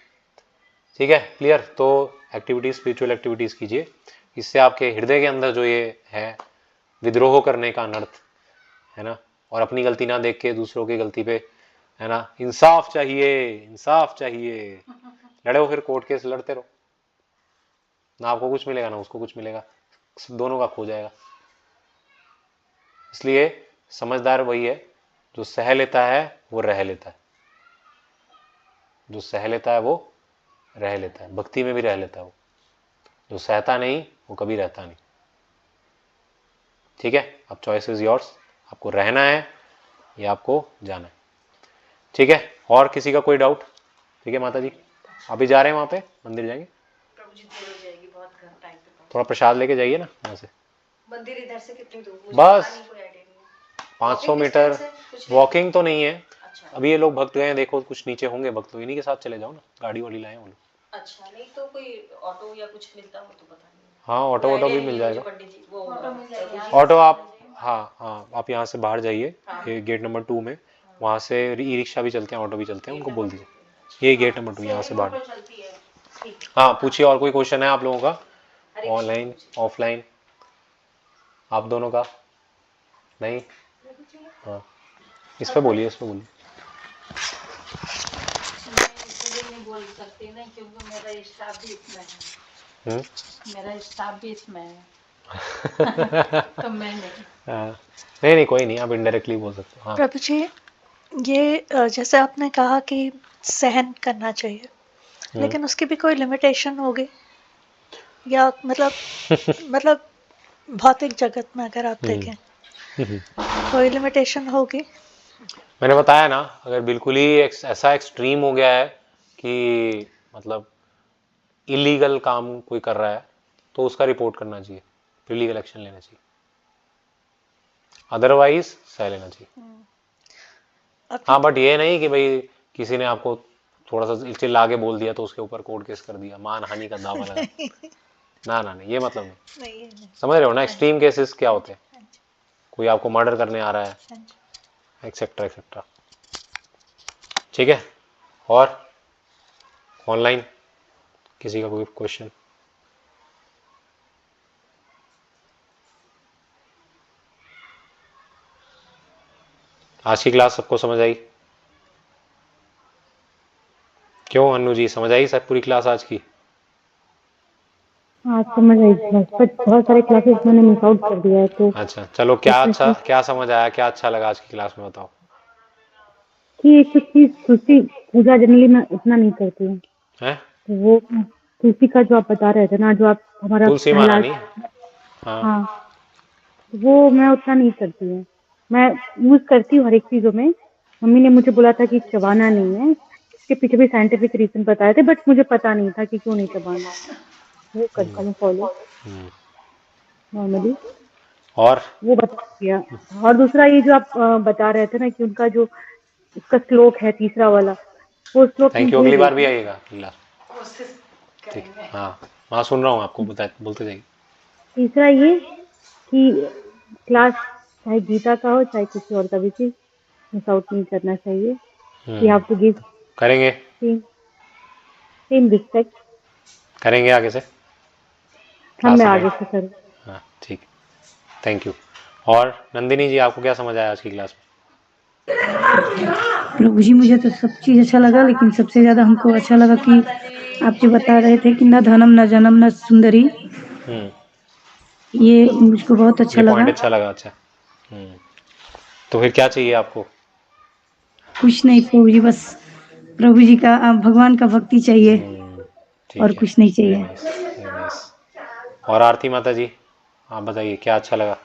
ठीक है, क्लियर? तो एक्टिविटीज, स्पिरिचुअल एक्टिविटीज कीजिए, इससे आपके हृदय के अंदर जो ये है विद्रोह करने का अनर्थ है ना, और अपनी गलती ना देख के दूसरों की गलती पे है ना, इंसाफ चाहिए, इंसाफ चाहिए, लड़ो फिर कोर्ट केस लड़ते रहो, ना आपको कुछ मिलेगा ना उसको कुछ मिलेगा, दोनों का खो जाएगा। इसलिए समझदार वही है जो सह लेता है वो रह लेता है, जो सह लेता है वो रह लेता है, भक्ति में भी रह लेता है वो। जो सहता नहीं वो कभी रहता नहीं। ठीक है, अब चॉइस इज योर्स, आपको रहना है या आपको जाना है। ठीक है, और किसी का कोई डाउट? ठीक है माता जी, अभी जा रहे हैं वहां पे मंदिर जाएंगे? प्रभु जी देर हो जाएगी, बहुत टाइम पे पहुंच। थोड़ा प्रसाद लेके जाइए ना वहां से। मंदिर इधर से कितनी दूर? मुझे बस पता नहीं, कोई आइडिया नहीं है। 500 Walking मीटर। distance है? कुछ नहीं? वॉकिंग तो नहीं है। अच्छा अभी ये लोग भक्त गए हैं, देखो कुछ नीचे होंगे भक्त, तो इन्हीं के साथ चले जाओ ना, गाड़ी वाड़ी लाए वो लोग। अच्छा, नहीं तो कोई ऑटो या कुछ मिलता हो तो पता नहीं। हाँ ऑटो कोई ऑटो idea भी नहीं मिल है मुझे, जाएगा। पंडित जी वो ऑटो मिल जाएगी। प्रभु जी- ऑटो आप, हाँ हाँ, आप यहाँ से बाहर जाइए, हाँ। ये गेट नंबर 2 में, वहाँ से ई रिक्शा भी चलते हैं, ऑटो भी चलते हैं, उनको बोल दीजिए ये गेट नंबर 2 यहाँ से बाहर। ऑटो चलती है। ठीक। हाँ पूछिए, और कोई क्वेश्चन है आप लोगों का? हरे ऑनलाइन ऑफलाइन आप दोनों का? नहीं? हाँ इस पे बोलिए, इस पे बोलिए। मैं इसलिए नहीं बोल सकती ना क्योंकि मेरा स्टाफ भी इसमें है। मेरा स्टाफ भी इसमें है। तो मैं नहीं। नहीं नहीं कोई नहीं, आप इनडायरेक्टली बोल सकते हो। हाँ प्रभु जी, ये जैसे आपने कहा कि सहन करना चाहिए, लेकिन उसकी भी कोई लिमिटेशन होगी या मतलब भौतिक जगत में अगर आप देखें कोई लिमिटेशन होगी? मैंने बताया ना, अगर बिल्कुल ही ऐसा एक्सट्रीम हो गया है कि मतलब इलीगल काम कोई कर रहा है तो उसका रिपोर्ट करना चाहिए, फिर लीगल एक्शन लेना चाहिए, अदरवाइज सह लेना चाहिए। हाँ बट ये नहीं कि भाई किसी ने आपको थोड़ा सा चिल्ला के बोल दिया तो उसके ऊपर कोर्ट केस कर दिया, मान हानि का दावा लगा ना ना नहीं, ये मतलब नहीं। समझ रहे हो ना एक्सट्रीम केसेस क्या होते हैं? कोई आपको मर्डर करने आ रहा है, एक्सेट्रा एक्सेट्रा। ठीक है, और ऑनलाइन किसी का कोई क्वेश्चन? आज की क्लास सबको समझ आई? क्यों अनु जी, समझ आई सर पूरी क्लास आज की? हाँ समझ आई, बट बहुत सारे क्लासेस मैंने मिस आउट कर दिया है तो। अच्छा चलो, क्या अच्छा, क्या समझ आया, क्या अच्छा लगा आज की क्लास में, बताओ। कि कुछ चीज तुलसी पूजा जनरली मैं उतना नहीं करती हूँ, हैं? तो वो तुलसी का जो आप बता रहे थे ना, जो आप हमारा तुलसी पहला, महारानी, हाँ हाँ वो मैं उतना नहीं करती हूँ। मैं यूज करती हूँ हर एक चीजों में। मम्मी ने मुझे बोला था कि चबाना नहीं है, इसके पीछे भी साइंटिफिक रीजन बताए थे, बट मुझे पता नहीं था कि क्यों नहीं चबाना। वो करता हूँ फॉलो नॉर्मली, और वो बता दिया। और दूसरा ये जो आप बता रहे थे ना कि उनका जो उसका श्लोक है तीसरा वाला, वो श्लोक थैंक मैं यू, भूल अगली गई बार भी थी। आइएगा अगला। कोशिश ठीक, करेंगे। हाँ सुन रहा हूँ आपको, बोलते जाइए। तीसरा ये कि क्लास चाहे गीता का हो चाहे किसी और का भी चीज मिस आउट नहीं करना चाहिए। यू हैव टू गिव करेंगे सेम रिस्पेक्ट। करेंगे आगे से हम क्लास मैं अटेंड। आगे से करूँ। हाँ ठीक, थैंक यू। और नंदिनी जी, आपको क्या समझ आया आज की क्लास में? प्रभु जी मुझे तो सब चीज़ अच्छा लगा, लेकिन सबसे ज़्यादा हमको अच्छा लगा कि आप जो बता रहे थे कि न धनम न जन्म न सुंदरी, ये मुझको बहुत अच्छा ये लगा। पॉइंट अच्छा लगा। अच्छा तो फिर क्या चाहिए आपको? कुछ नहीं प्रभु जी, बस प्रभु जी का भगवान का भक्ति चाहिए और ठीक है, कुछ नहीं वेरी चाहिए। Nice, very nice. और आरती माता जी, आप बताइए क्या अच्छा लगा?